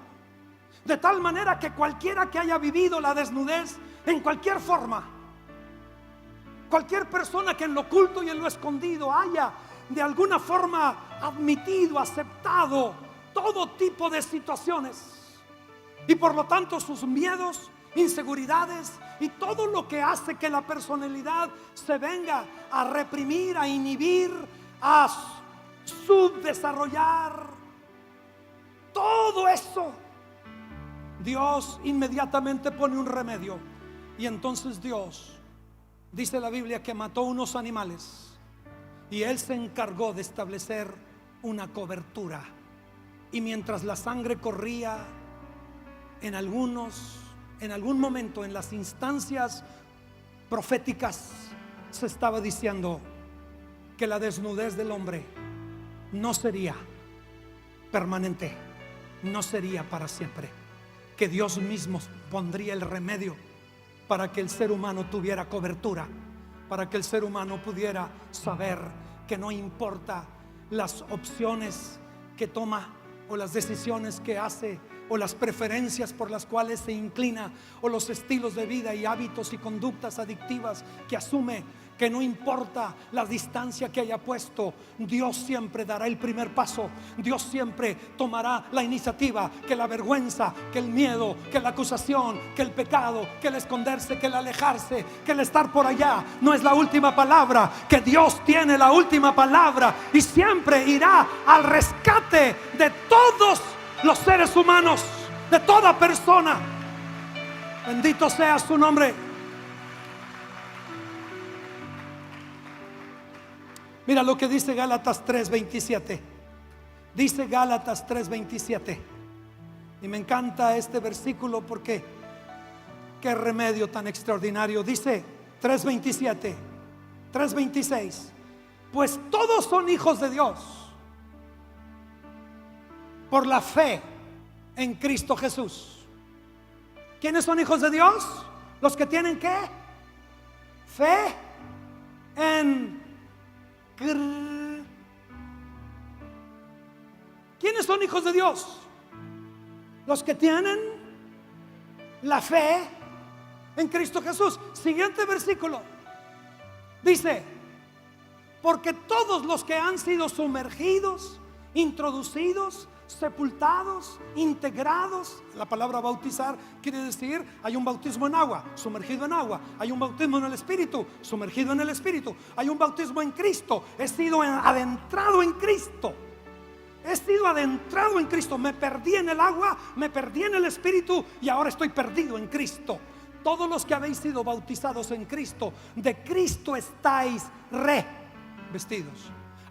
de tal manera que cualquiera que haya vivido la desnudez en cualquier forma, cualquier persona que en lo oculto y en lo escondido haya de alguna forma admitido, aceptado todo tipo de situaciones, y por lo tanto sus miedos, inseguridades y todo lo que hace que la personalidad se venga a reprimir, a inhibir, a subdesarrollar, todo eso, Dios inmediatamente pone un remedio. Y entonces Dios, dice la Biblia, que mató unos animales, y Él se encargó de establecer una cobertura. Y mientras la sangre corría, en algún momento en las instancias proféticas se estaba diciendo que la desnudez del hombre no sería permanente, no sería para siempre, que Dios mismo pondría el remedio para que el ser humano tuviera cobertura, para que el ser humano pudiera saber que no importa las opciones que toma, o las decisiones que hace, o las preferencias por las cuales se inclina, o los estilos de vida y hábitos y conductas adictivas que asume, que no importa la distancia que haya puesto, Dios siempre dará el primer paso. Dios siempre tomará la iniciativa. Que la vergüenza, que el miedo, que la acusación, que el pecado, que el esconderse, que el alejarse, que el estar por allá no es la última palabra. Que Dios tiene la última palabra y siempre irá al rescate de todos los seres humanos, de toda persona. Bendito sea su nombre. Mira lo que dice Gálatas 3:27. Dice Gálatas 3:27. Y me encanta este versículo porque qué remedio tan extraordinario. Dice 3:27, 3:26. Pues todos son hijos de Dios por la fe en Cristo Jesús. ¿Quiénes son hijos de Dios? Los que tienen ¿qué? Fe en ¿quiénes son hijos de Dios? Los que tienen la fe en Cristo Jesús. Siguiente versículo. Dice: porque todos los que han sido sumergidos, introducidos, sepultados, integrados. La palabra bautizar quiere decir hay un bautismo en agua, sumergido en agua. Hay un bautismo en el Espíritu, sumergido en el Espíritu. Hay un bautismo en Cristo. He sido adentrado en Cristo. He sido adentrado en Cristo. Me perdí en el agua, me perdí en el Espíritu y ahora estoy perdido en Cristo. Todos los que habéis sido bautizados en Cristo, de Cristo estáis revestidos.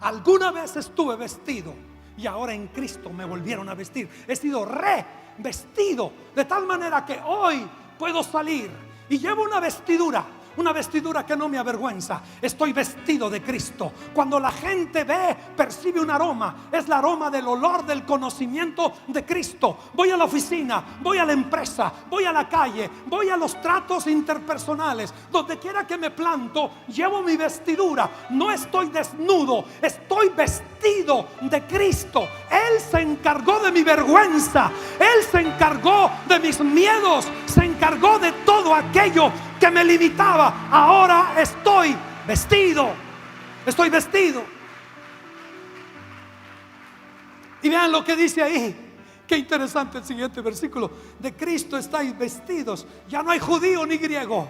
Alguna vez estuve vestido y ahora en Cristo me volvieron a vestir. He sido revestido de tal manera que hoy puedo salir y llevo una vestidura que no me avergüenza. Estoy vestido de Cristo. Cuando la gente ve, percibe un aroma. Es el aroma del olor del conocimiento de Cristo. Voy a la oficina, voy a la empresa, voy a la calle, voy a los tratos interpersonales. Donde quiera que me planto, llevo mi vestidura. No estoy desnudo, estoy vestido de Cristo. Él se encargó de mi vergüenza. Él se encargó de mis miedos. Se encargó de todo aquello que me limitaba. Ahora estoy vestido. Estoy vestido. Y vean lo que dice ahí. Qué interesante el siguiente versículo. De Cristo estáis vestidos. Ya no hay judío ni griego.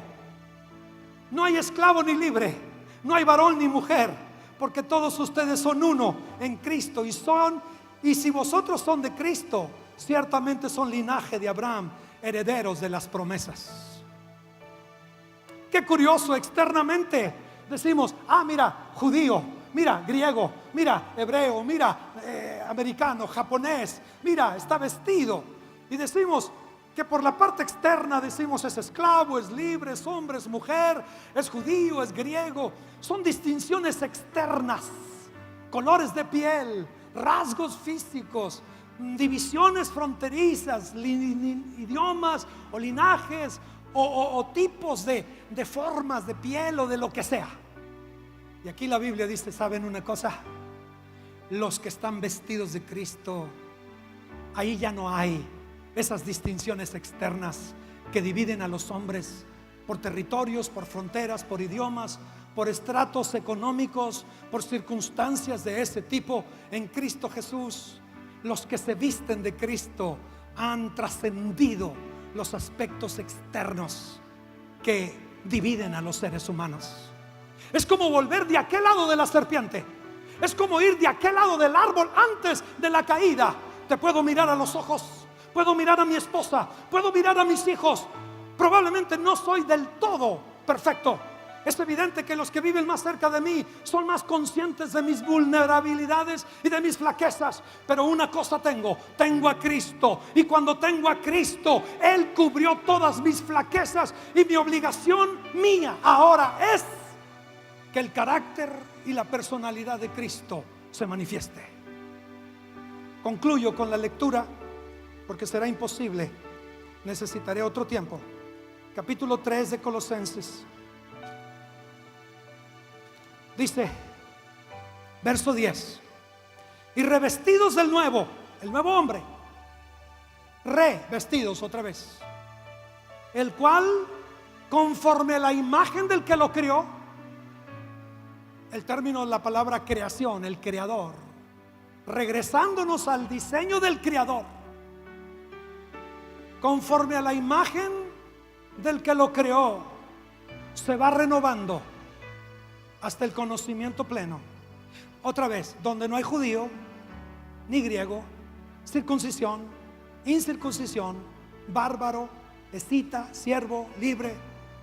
No hay esclavo ni libre. No hay varón ni mujer. Porque todos ustedes son uno en Cristo. Y si vosotros son de Cristo, ciertamente son linaje de Abraham, herederos de las promesas. Qué curioso, externamente decimos: mira, judío, mira, griego, mira, hebreo, mira, americano, japonés, mira, está vestido. Y decimos que por la parte externa decimos: es esclavo, es libre, es hombre, es mujer, es judío, es griego. Son distinciones externas, colores de piel, rasgos físicos, divisiones fronterizas, idiomas o linajes o tipos de formas de piel o de lo que sea. Y aquí la Biblia dice: ¿saben una cosa? Los que están vestidos de Cristo, ahí ya no hay esas distinciones externas que dividen a los hombres por territorios, por fronteras, por idiomas, por estratos económicos, por circunstancias de ese tipo. En Cristo Jesús, los que se visten de Cristo han trascendido los aspectos externos que dividen a los seres humanos. Es como volver de aquel lado de la serpiente. Es como ir de aquel lado del árbol antes de la caída. Te puedo mirar a los ojos, puedo mirar a mi esposa, puedo mirar a mis hijos. Probablemente no soy del todo perfecto. Es evidente que los que viven más cerca de mí son más conscientes de mis vulnerabilidades y de mis flaquezas. Pero una cosa tengo a Cristo. Y cuando tengo a Cristo, Él cubrió todas mis flaquezas. Y mi obligación mía ahora es que el carácter y la personalidad de Cristo se manifieste. Concluyo con la lectura, porque será imposible. Necesitaré otro tiempo. Capítulo 3 de Colosenses. Dice, verso 10: y revestidos del nuevo, el nuevo hombre, revestidos otra vez, el cual conforme a la imagen del que lo crió, el término, la palabra creación, el creador, regresándonos al diseño del creador, conforme a la imagen del que lo creó, se va renovando hasta el conocimiento pleno. Otra vez, donde no hay judío ni griego, circuncisión, incircuncisión, bárbaro, escita, siervo, libre,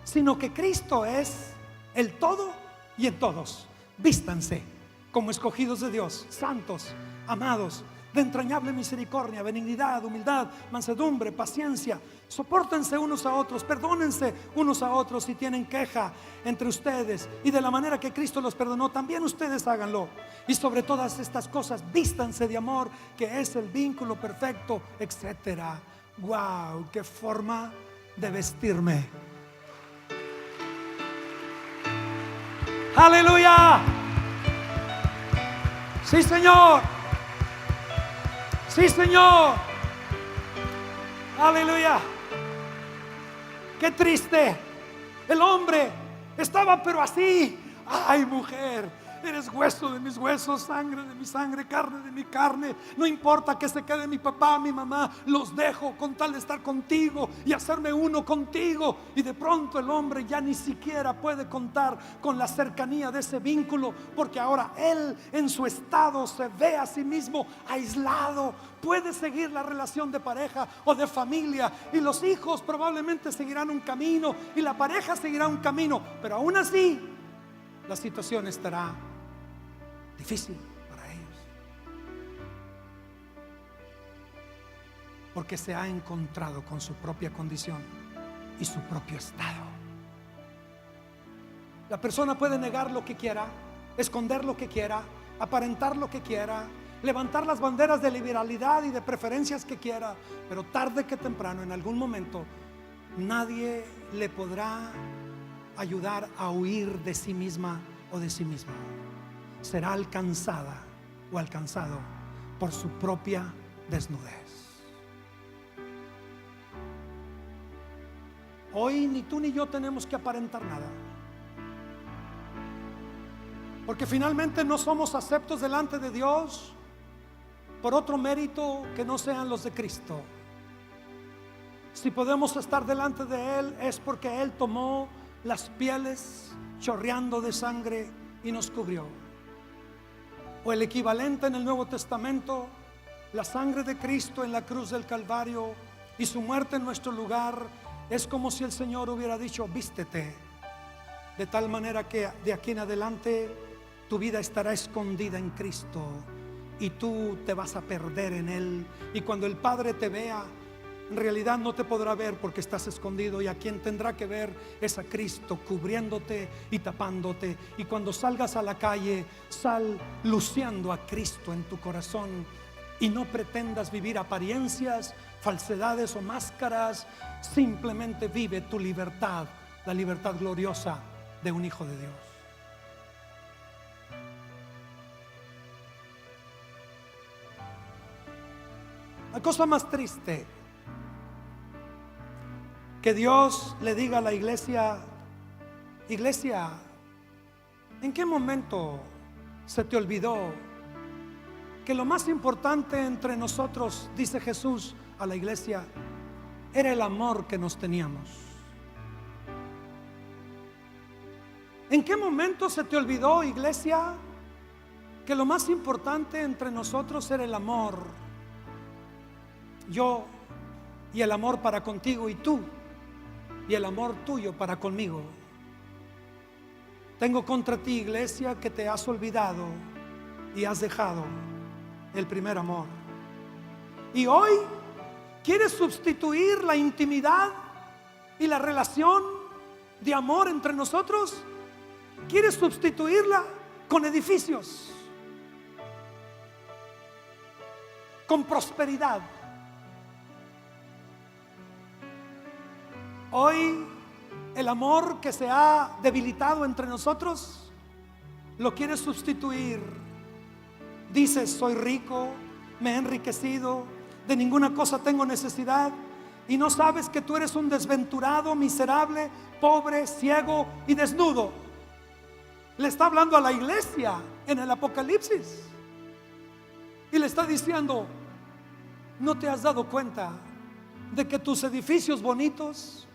sino que Cristo es el todo y en todos. Vístanse como escogidos de Dios, santos, amados, de entrañable misericordia, benignidad, humildad, mansedumbre, paciencia. Sopórtense unos a otros, perdónense unos a otros si tienen queja entre ustedes, y de la manera que Cristo los perdonó, también ustedes háganlo. Y sobre todas estas cosas, vístanse de amor, que es el vínculo perfecto, etcétera. Wow, qué forma de vestirme. Aleluya. Sí, Señor. Sí, Señor. Aleluya. Qué triste. El hombre estaba pero así. Ay, mujer, eres hueso de mis huesos, sangre de mi sangre, carne de mi carne. No importa que se quede mi papá, mi mamá, los dejo con tal de estar contigo y hacerme uno contigo. Y de pronto el hombre ya ni siquiera puede contar con la cercanía de ese vínculo, porque ahora él en su estado se ve a sí mismo aislado. Puede seguir la relación de pareja o de familia, y los hijos probablemente seguirán un camino y la pareja seguirá un camino, pero aún así la situación estará difícil para ellos, porque se ha encontrado con su propia condición y su propio estado. La persona puede negar lo que quiera, esconder lo que quiera, aparentar lo que quiera, levantar las banderas de liberalidad y de preferencias que quiera, pero tarde que temprano, en algún momento, nadie le podrá ayudar a huir de sí misma o de sí mismo. Será alcanzada o alcanzado por su propia desnudez. Hoy ni tú ni yo tenemos que aparentar nada, porque finalmente no somos aceptos delante de Dios por otro mérito que no sean los de Cristo. Si podemos estar delante de Él, es porque Él tomó las pieles chorreando de sangre y nos cubrió. O el equivalente en el Nuevo Testamento, la sangre de Cristo en la cruz del Calvario y su muerte en nuestro lugar. Es como si el Señor hubiera dicho: vístete, de tal manera que de aquí en adelante tu vida estará escondida en Cristo y tú te vas a perder en Él. Y cuando el Padre te vea, en realidad no te podrá ver porque estás escondido, y a quien tendrá que ver es a Cristo cubriéndote y tapándote. Y cuando salgas a la calle, sal luciendo a Cristo en tu corazón, y no pretendas vivir apariencias, falsedades o máscaras. Simplemente vive tu libertad, la libertad gloriosa de un hijo de Dios. La cosa más triste, que Dios le diga a la iglesia: iglesia, ¿en qué momento se te olvidó que lo más importante entre nosotros, dice Jesús a la iglesia, era el amor que nos teníamos? ¿En qué momento se te olvidó, iglesia, que lo más importante entre nosotros era el amor? Yo y el amor para contigo, y tú y el amor tuyo para conmigo. Tengo contra ti, iglesia, que te has olvidado y has dejado el primer amor. Y hoy quieres sustituir la intimidad y la relación de amor entre nosotros. Quieres sustituirla con edificios, con prosperidad. Hoy el amor que se ha debilitado entre nosotros lo quieres sustituir. Dices: soy rico, me he enriquecido, de ninguna cosa tengo necesidad. Y no sabes que tú eres un desventurado, miserable, pobre, ciego y desnudo. le está hablando a la iglesia en el Apocalipsis. Y le está diciendo: ¿no te has dado cuenta de que tus edificios bonitos,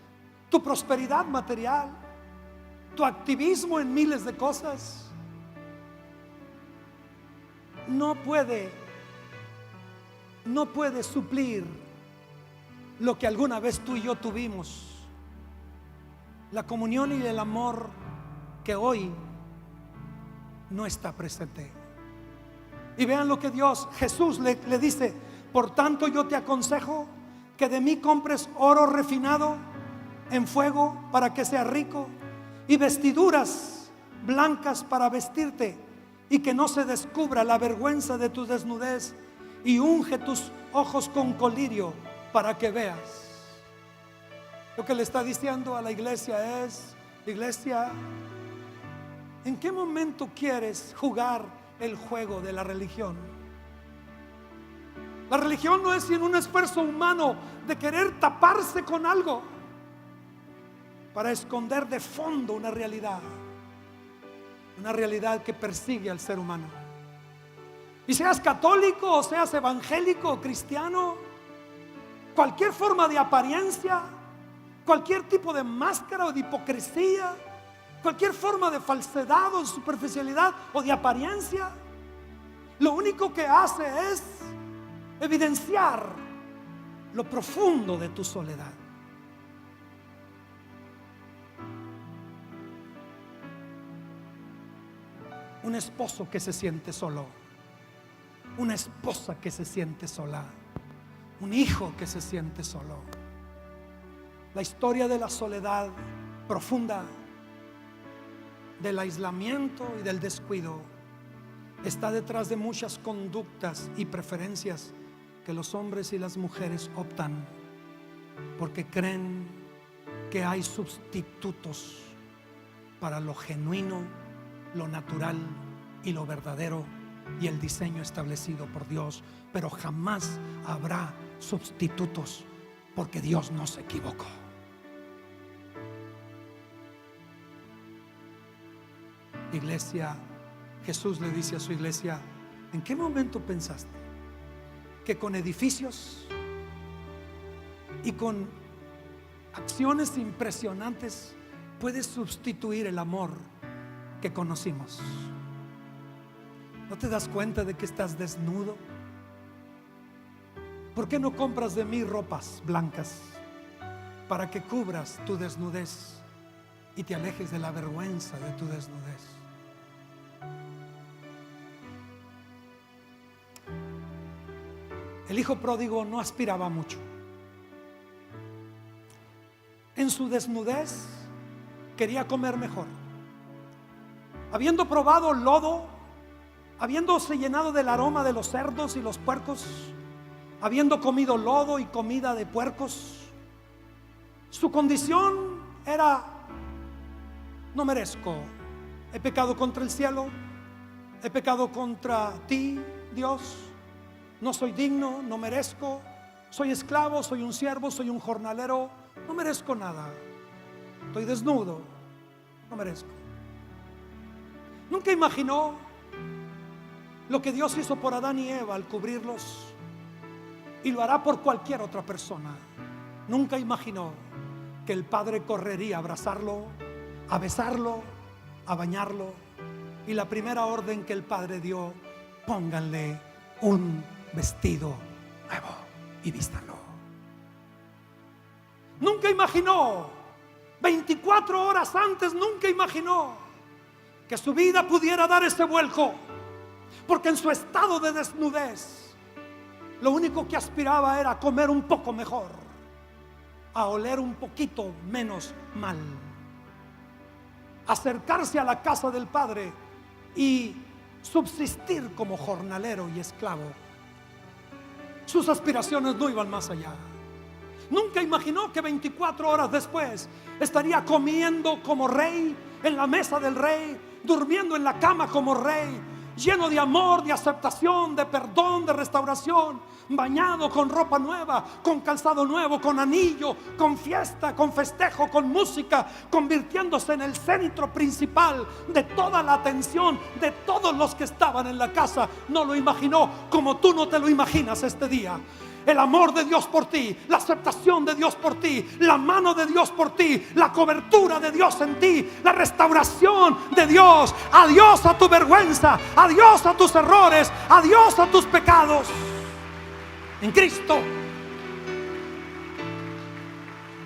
tu prosperidad material, tu activismo en miles de cosas, no puede suplir lo que alguna vez tú y yo tuvimos? La comunión y el amor que hoy no está presente. Y vean lo que Jesús le dice: por tanto yo te aconsejo que de mí compres oro refinado en fuego para que seas rico, y vestiduras blancas para vestirte, y que no se descubra la vergüenza de tu desnudez, y unge tus ojos con colirio para que veas. Lo que le está diciendo a la iglesia es: iglesia, ¿en qué momento quieres jugar el juego de la religión? La religión no es sino un esfuerzo humano de querer taparse con algo para esconder de fondo una realidad que persigue al ser humano. Y seas católico o seas evangélico o cristiano, cualquier forma de apariencia, cualquier tipo de máscara o de hipocresía, cualquier forma de falsedad o de superficialidad o de apariencia, lo único que hace es evidenciar lo profundo de tu soledad. Un esposo que se siente solo, una esposa que se siente sola, un hijo que se siente solo. La historia de la soledad profunda, del aislamiento y del descuido, está detrás de muchas conductas y preferencias que los hombres y las mujeres optan, porque creen que hay sustitutos para lo genuino, lo natural y lo verdadero, y el diseño establecido por Dios. Pero jamás habrá sustitutos, porque Dios no se equivocó. Iglesia, Jesús le dice a su iglesia: ¿en qué momento pensaste que con edificios y con acciones impresionantes puedes sustituir el amor que conocimos? ¿No te das cuenta de que estás desnudo? ¿Por qué no compras de mí ropas blancas para que cubras tu desnudez y te alejes de la vergüenza de tu desnudez? El hijo pródigo no aspiraba mucho. En su desnudez quería comer mejor. Habiendo probado lodo, habiéndose llenado del aroma de los cerdos y los puercos, habiendo comido lodo y comida de puercos, su condición era: no merezco, he pecado contra el cielo, he pecado contra ti, Dios, no soy digno, no merezco, soy esclavo, soy un siervo, soy un jornalero, no merezco nada, estoy desnudo, no merezco. Nunca imaginó lo que Dios hizo por Adán y Eva al cubrirlos, y lo hará por cualquier otra persona. Nunca imaginó que el Padre correría a abrazarlo, a besarlo, a bañarlo, y la primera orden que el Padre dio: pónganle un vestido nuevo y vístanlo. Nunca imaginó, 24 horas antes, nunca imaginó que su vida pudiera dar ese vuelco, porque en su estado de desnudez lo único que aspiraba era a comer un poco mejor, a oler un poquito menos mal, acercarse a la casa del Padre y subsistir como jornalero y esclavo. Sus aspiraciones no iban más allá. Nunca imaginó que 24 horas después estaría comiendo como rey en la mesa del rey, durmiendo en la cama como rey, lleno de amor, de aceptación, de perdón, de restauración, bañado con ropa nueva, con calzado nuevo, con anillo, con fiesta, con festejo, con música, convirtiéndose en el centro principal de toda la atención de todos los que estaban en la casa. No lo imaginó como tú no te lo imaginas este día. El amor de Dios por ti, la aceptación de Dios por ti, la mano de Dios por ti, la cobertura de Dios en ti, la restauración de Dios. Adiós a tu vergüenza, adiós a tus errores, adiós a tus pecados. En Cristo.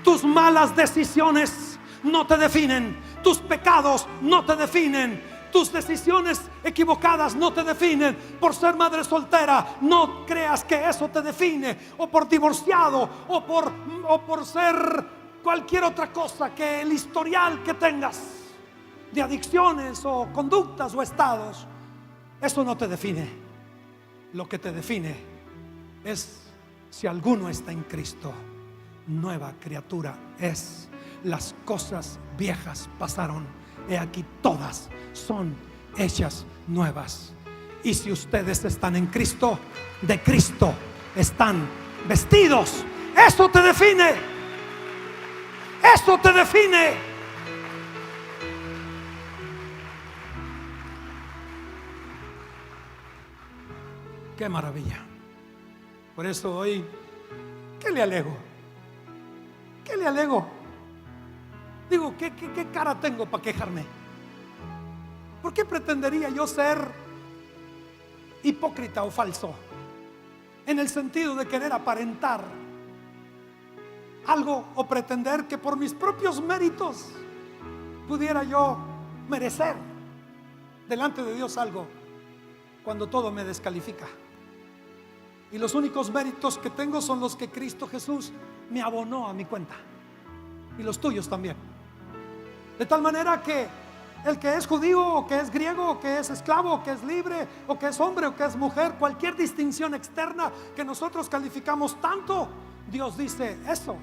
Tus malas decisiones no te definen, tus pecados no te definen. Tus decisiones equivocadas no te definen. Por ser madre soltera, no creas que eso te define. O por divorciado, o por ser cualquier otra cosa, que el historial que tengas de adicciones o conductas o estados, eso no te define. Lo que te define es si alguno está en Cristo, nueva criatura es. Las cosas viejas pasaron, he aquí todas son hechas nuevas. Y si ustedes están en Cristo, de Cristo están vestidos. Eso te define. Eso te define. Qué maravilla. Por eso hoy, ¿qué le alego? ¿Qué le alego? Digo, ¿qué cara tengo para quejarme? ¿Por qué pretendería yo ser hipócrita o falso? En el sentido de querer aparentar algo o pretender que por mis propios méritos pudiera yo merecer delante de Dios algo, cuando todo me descalifica. Y los únicos méritos que tengo son los que Cristo Jesús me abonó a mi cuenta, y los tuyos también. De tal manera que el que es judío o que es griego o que es esclavo o que es libre o que es hombre o que es mujer, cualquier distinción externa que nosotros calificamos tanto, Dios dice eso.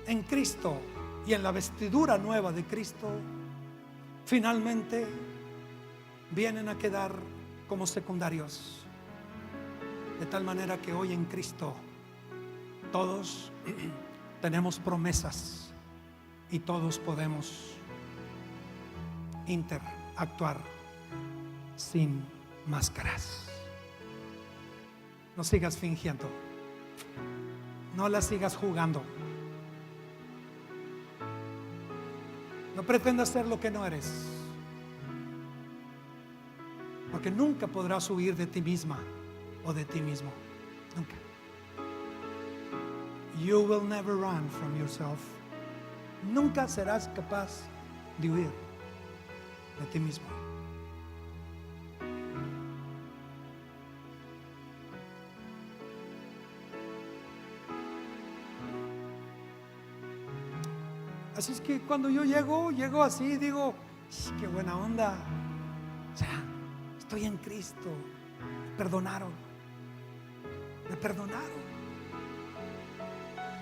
En Cristo y en la vestidura nueva de Cristo, finalmente vienen a quedar como secundarios. De tal manera que hoy en Cristo todos tenemos promesas y todos podemos interactuar sin máscaras. No sigas fingiendo, no la sigas jugando, no pretendas ser lo que no eres, porque nunca podrás huir de ti misma o de ti mismo. Nunca. You will never run from yourself. Nunca serás capaz de huir de ti mismo. Así es que cuando yo llego así, digo, qué buena onda. O sea, estoy en Cristo. Me perdonaron.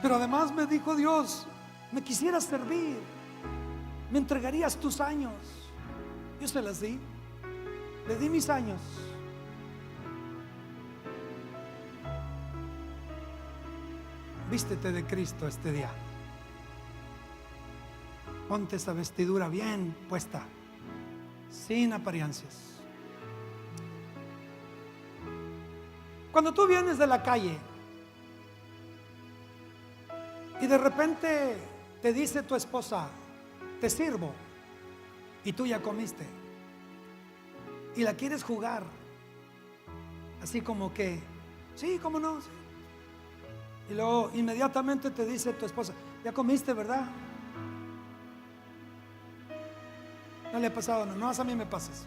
Pero además me dijo Dios, me quisieras servir, me entregarías tus años. Yo se las di, le di mis años. Vístete de Cristo este día. Ponte esa vestidura bien puesta, sin apariencias. Cuando tú vienes de la calle y de repente te dice tu esposa, te sirvo, y tú ya comiste, y la quieres jugar, así como que, sí, cómo no, sí. Y luego inmediatamente te dice tu esposa, ya comiste, ¿verdad? No le ha pasado, no, a mí me pasas.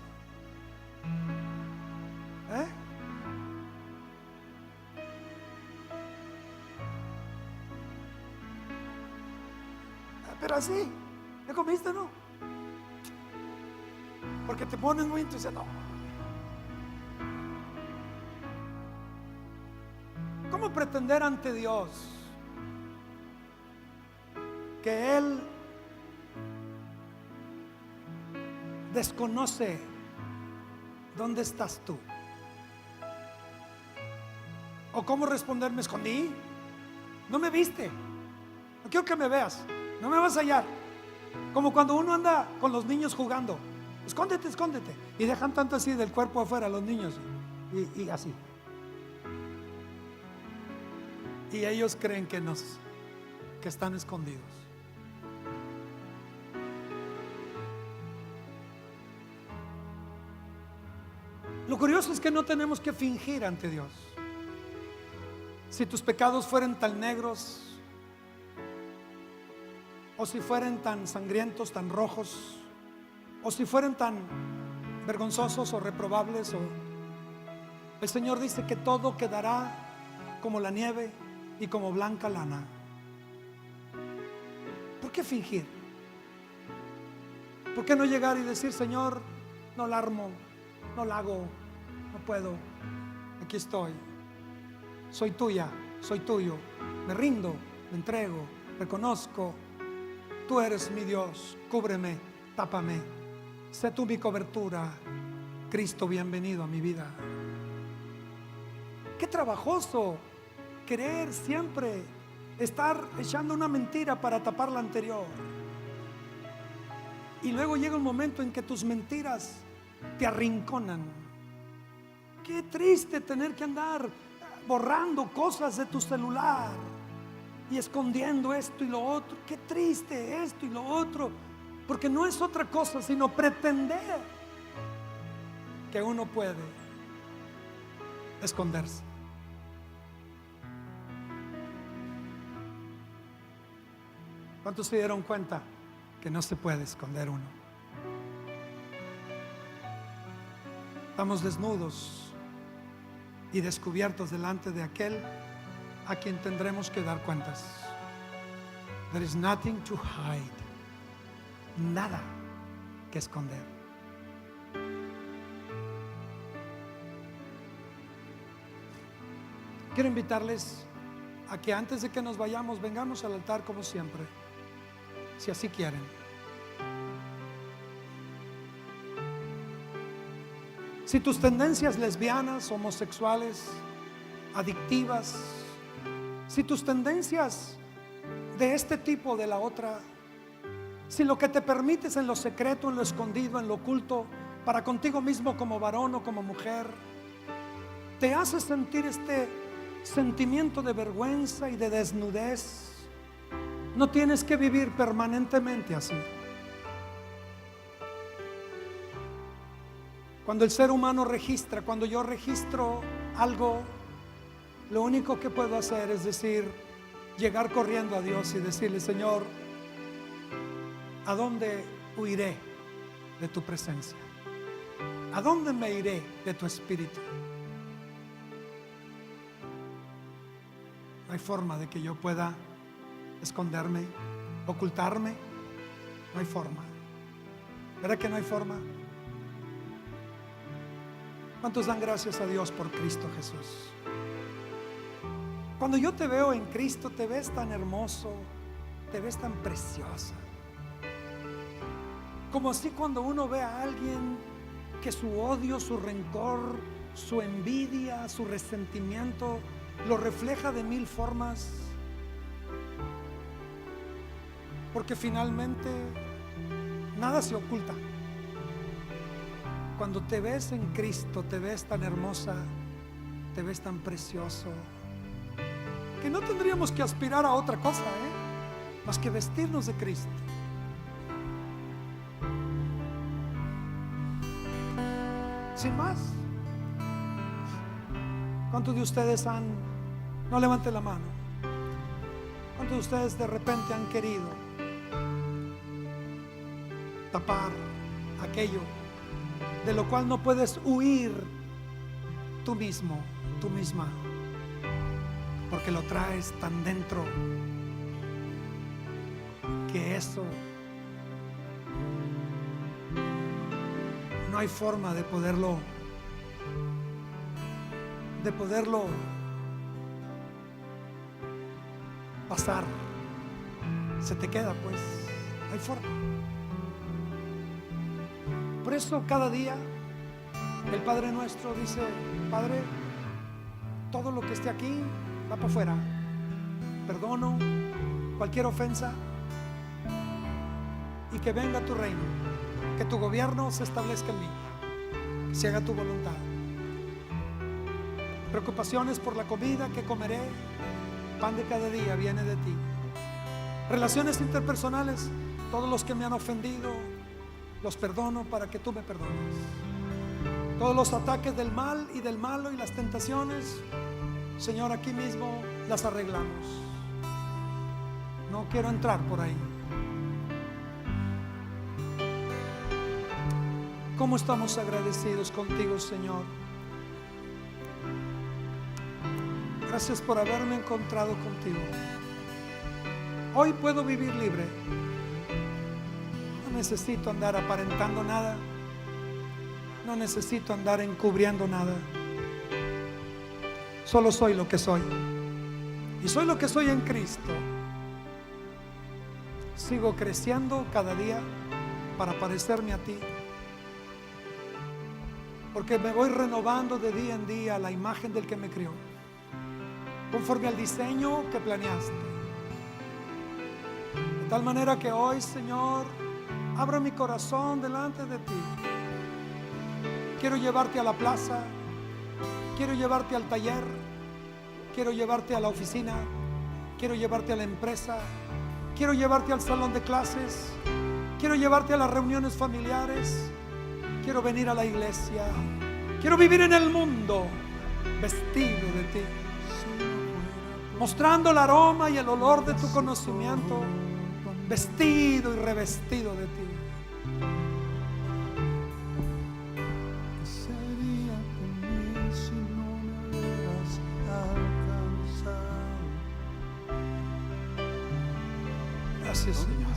Pero así, ¿ya comiste, no? Porque te pones muy entusiasmado. ¿Cómo pretender ante Dios que Él desconoce dónde estás tú. O cómo responder: me escondí, no me viste, no quiero que me veas, no me vas a hallar. Como cuando uno anda con los niños jugando: escóndete, escóndete, y dejan tanto así del cuerpo afuera los niños, y así, y ellos creen que están escondidos. Lo curioso es que no tenemos que fingir ante Dios. Si tus pecados fueran tan negros, o si fueran tan sangrientos, tan rojos, o si fueran tan vergonzosos o reprobables, el Señor dice que todo quedará como la nieve y como blanca lana. ¿Por qué fingir? ¿Por qué no llegar y decir: Señor, no la armo, no la hago, no puedo, aquí estoy, soy tuya, soy tuyo, me rindo, me entrego, reconozco, tú eres mi Dios, cúbreme, tápame, sé tú mi cobertura, Cristo, bienvenido a mi vida. Qué trabajoso querer siempre estar echando una mentira para tapar la anterior, y luego llega un momento en que tus mentiras te arrinconan. Qué triste tener que andar borrando cosas de tu celular y escondiendo esto y lo otro. Qué triste esto y lo otro, porque no es otra cosa sino pretender que uno puede esconderse. ¿Cuántos se dieron cuenta que no se puede esconder uno? Estamos desnudos y descubiertos delante de aquel a quien tendremos que dar cuentas. There is nothing to hide, nada que esconder. Quiero invitarles a que antes de que nos vayamos, vengamos al altar como siempre, si así quieren. Si tus tendencias lesbianas, homosexuales, adictivas, si tus tendencias de este tipo, de la otra, si lo que te permites en lo secreto, en lo escondido, en lo oculto, para contigo mismo como varón o como mujer, te hace sentir este sentimiento de vergüenza y de desnudez, no tienes que vivir permanentemente así. Cuando el ser humano registra, cuando yo registro algo, lo único que puedo hacer es llegar corriendo a Dios y decirle: Señor, ¿a dónde huiré de tu presencia? ¿A dónde me iré de tu espíritu? No hay forma de que yo pueda esconderme, ocultarme. No hay forma. ¿Verdad que no hay forma? ¿Cuántos dan gracias a Dios por Cristo Jesús? Cuando yo te veo en Cristo, te ves tan hermoso, te ves tan preciosa. Como así cuando uno ve a alguien que su odio, su rencor, su envidia, su resentimiento lo refleja de mil formas, porque finalmente nada se oculta. Cuando te ves en Cristo, te ves tan hermosa, te ves tan precioso, que no tendríamos que aspirar a otra cosa, más que vestirnos de Cristo. Sin más. ¿Cuántos de ustedes no levanten la mano, cuántos de ustedes de repente han querido tapar aquello de lo cual no puedes huir tú mismo, tú misma, porque lo traes tan dentro que eso no hay forma de poderlo pasar? Se te queda, pues, no hay forma. Por eso cada día el Padre Nuestro dice: Padre, todo lo que esté aquí va para afuera. Perdono cualquier ofensa y que venga tu reino, que tu gobierno se establezca en mí, que se haga tu voluntad. Preocupaciones por la comida que comeré, pan de cada día viene de ti. Relaciones interpersonales, todos los que me han ofendido, los perdono para que tú me perdones. Todos los ataques del mal y del malo y las tentaciones, Señor, aquí mismo las arreglamos. No quiero entrar por ahí. ¿Cómo estamos agradecidos contigo, Señor? Gracias por haberme encontrado contigo. Hoy puedo vivir libre. No necesito andar aparentando nada. No necesito andar encubriendo nada. Solo soy lo que soy. Y soy lo que soy en Cristo. Sigo creciendo cada día para parecerme a ti. Porque me voy renovando de día en día a la imagen del que me crió, conforme al diseño que planeaste. De tal manera que hoy, Señor, abro mi corazón delante de ti. Quiero llevarte a la plaza, quiero llevarte al taller, quiero llevarte a la oficina, quiero llevarte a la empresa, quiero llevarte al salón de clases, quiero llevarte a las reuniones familiares, quiero venir a la iglesia, quiero vivir en el mundo vestido de ti, mostrando el aroma y el olor de tu conocimiento, vestido y revestido de ti. Gracias, Señor.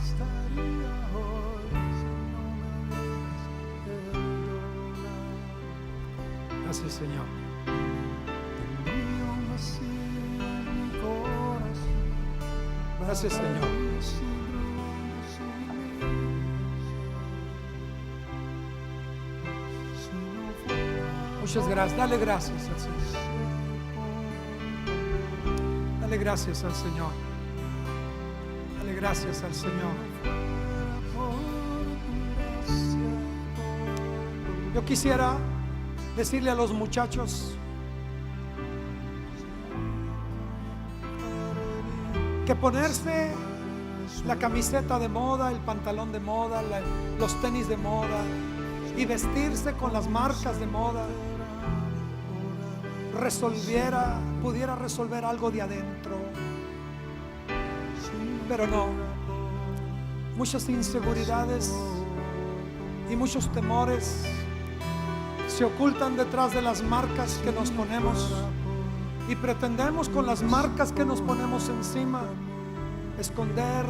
Gracias, Señor. Gracias, Señor. Muchas gracias. Dale gracias al Señor. Dale gracias al Señor. Dale gracias al Señor. Yo quisiera decirle a los muchachos que ponerse la camiseta de moda, el pantalón de moda, los tenis de moda y vestirse con las marcas de moda pudiera resolver algo de adentro, pero no. Muchas inseguridades y muchos temores se ocultan detrás de las marcas que nos ponemos y pretendemos con las marcas que nos ponemos encima esconder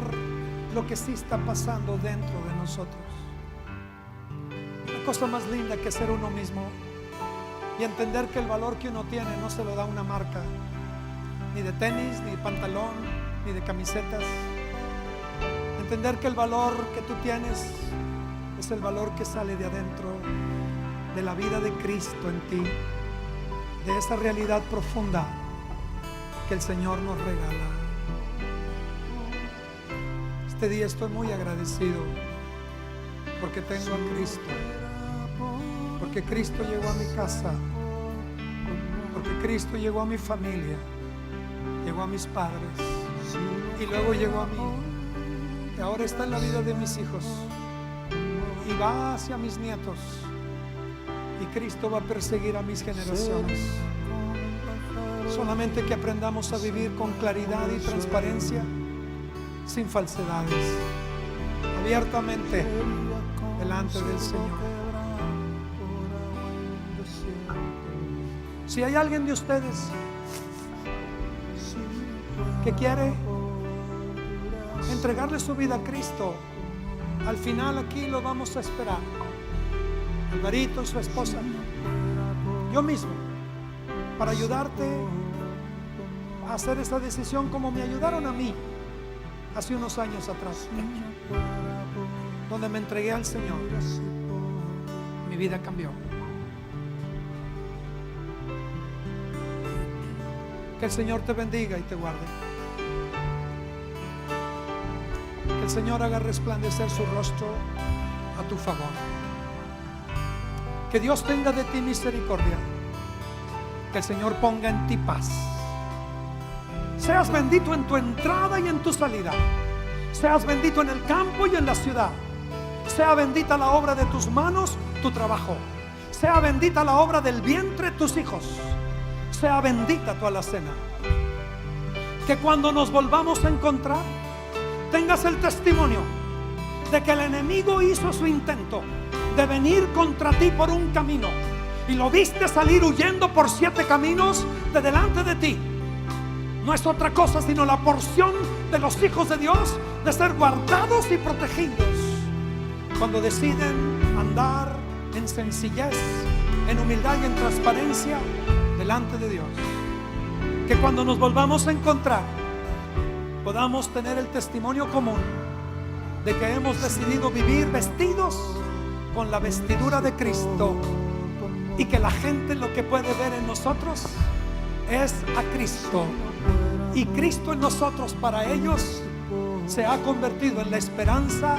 lo que sí está pasando dentro de nosotros. La cosa más linda que ser uno mismo y entender que el valor que uno tiene no se lo da una marca, ni de tenis, ni de pantalón, ni de camisetas. Entender que el valor que tú tienes es el valor que sale de adentro, de la vida de Cristo en ti, de esa realidad profunda que el Señor nos regala. Este día estoy muy agradecido porque tengo a Cristo, porque Cristo llegó a mi casa, porque Cristo llegó a mi familia, llegó a mis padres y luego llegó a mí, y ahora está en la vida de mis hijos y va hacia mis nietos. Y Cristo va a perseguir a mis generaciones. Solamente que aprendamos a vivir con claridad y transparencia, sin falsedades, abiertamente delante del Señor. Si hay alguien de ustedes que quiere entregarle su vida a Cristo, al final aquí lo vamos a esperar. Alvarito y su esposa, yo mismo, para ayudarte a hacer esta decisión como me ayudaron a mí hace unos años atrás, donde me entregué al Señor. mi vida cambió. Que el Señor te bendiga y te guarde. Que el Señor haga resplandecer su rostro a tu favor. Que Dios tenga de ti misericordia. Que el Señor ponga en ti paz. Seas bendito en tu entrada y en tu salida. Seas bendito en el campo y en la ciudad. Sea bendita la obra de tus manos, tu trabajo. Sea bendita la obra del vientre, tus hijos. Sea bendita tu alacena. Que cuando nos volvamos a encontrar, tengas el testimonio de que el enemigo hizo su intento de venir contra ti por un camino y lo viste salir huyendo por 7 caminos de delante de ti. No es otra cosa sino la porción de los hijos de Dios de ser guardados y protegidos cuando deciden andar en sencillez, en humildad y en transparencia delante de Dios. Que cuando nos volvamos a encontrar podamos tener el testimonio común de que hemos decidido vivir vestidos con la vestidura de Cristo, y que la gente lo que puede ver en nosotros es a Cristo, y Cristo en nosotros para ellos se ha convertido en la esperanza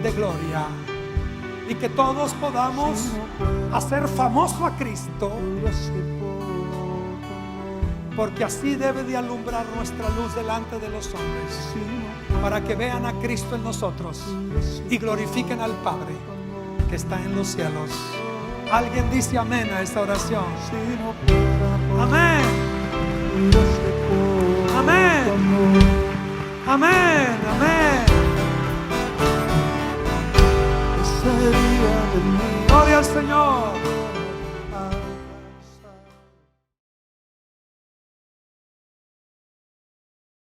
de gloria, y que todos podamos hacer famoso a Cristo, porque así debe de alumbrar nuestra luz delante de los hombres, para que vean a Cristo en nosotros y glorifiquen al Padre que está en los cielos. Alguien dice amén a esta oración. Amén.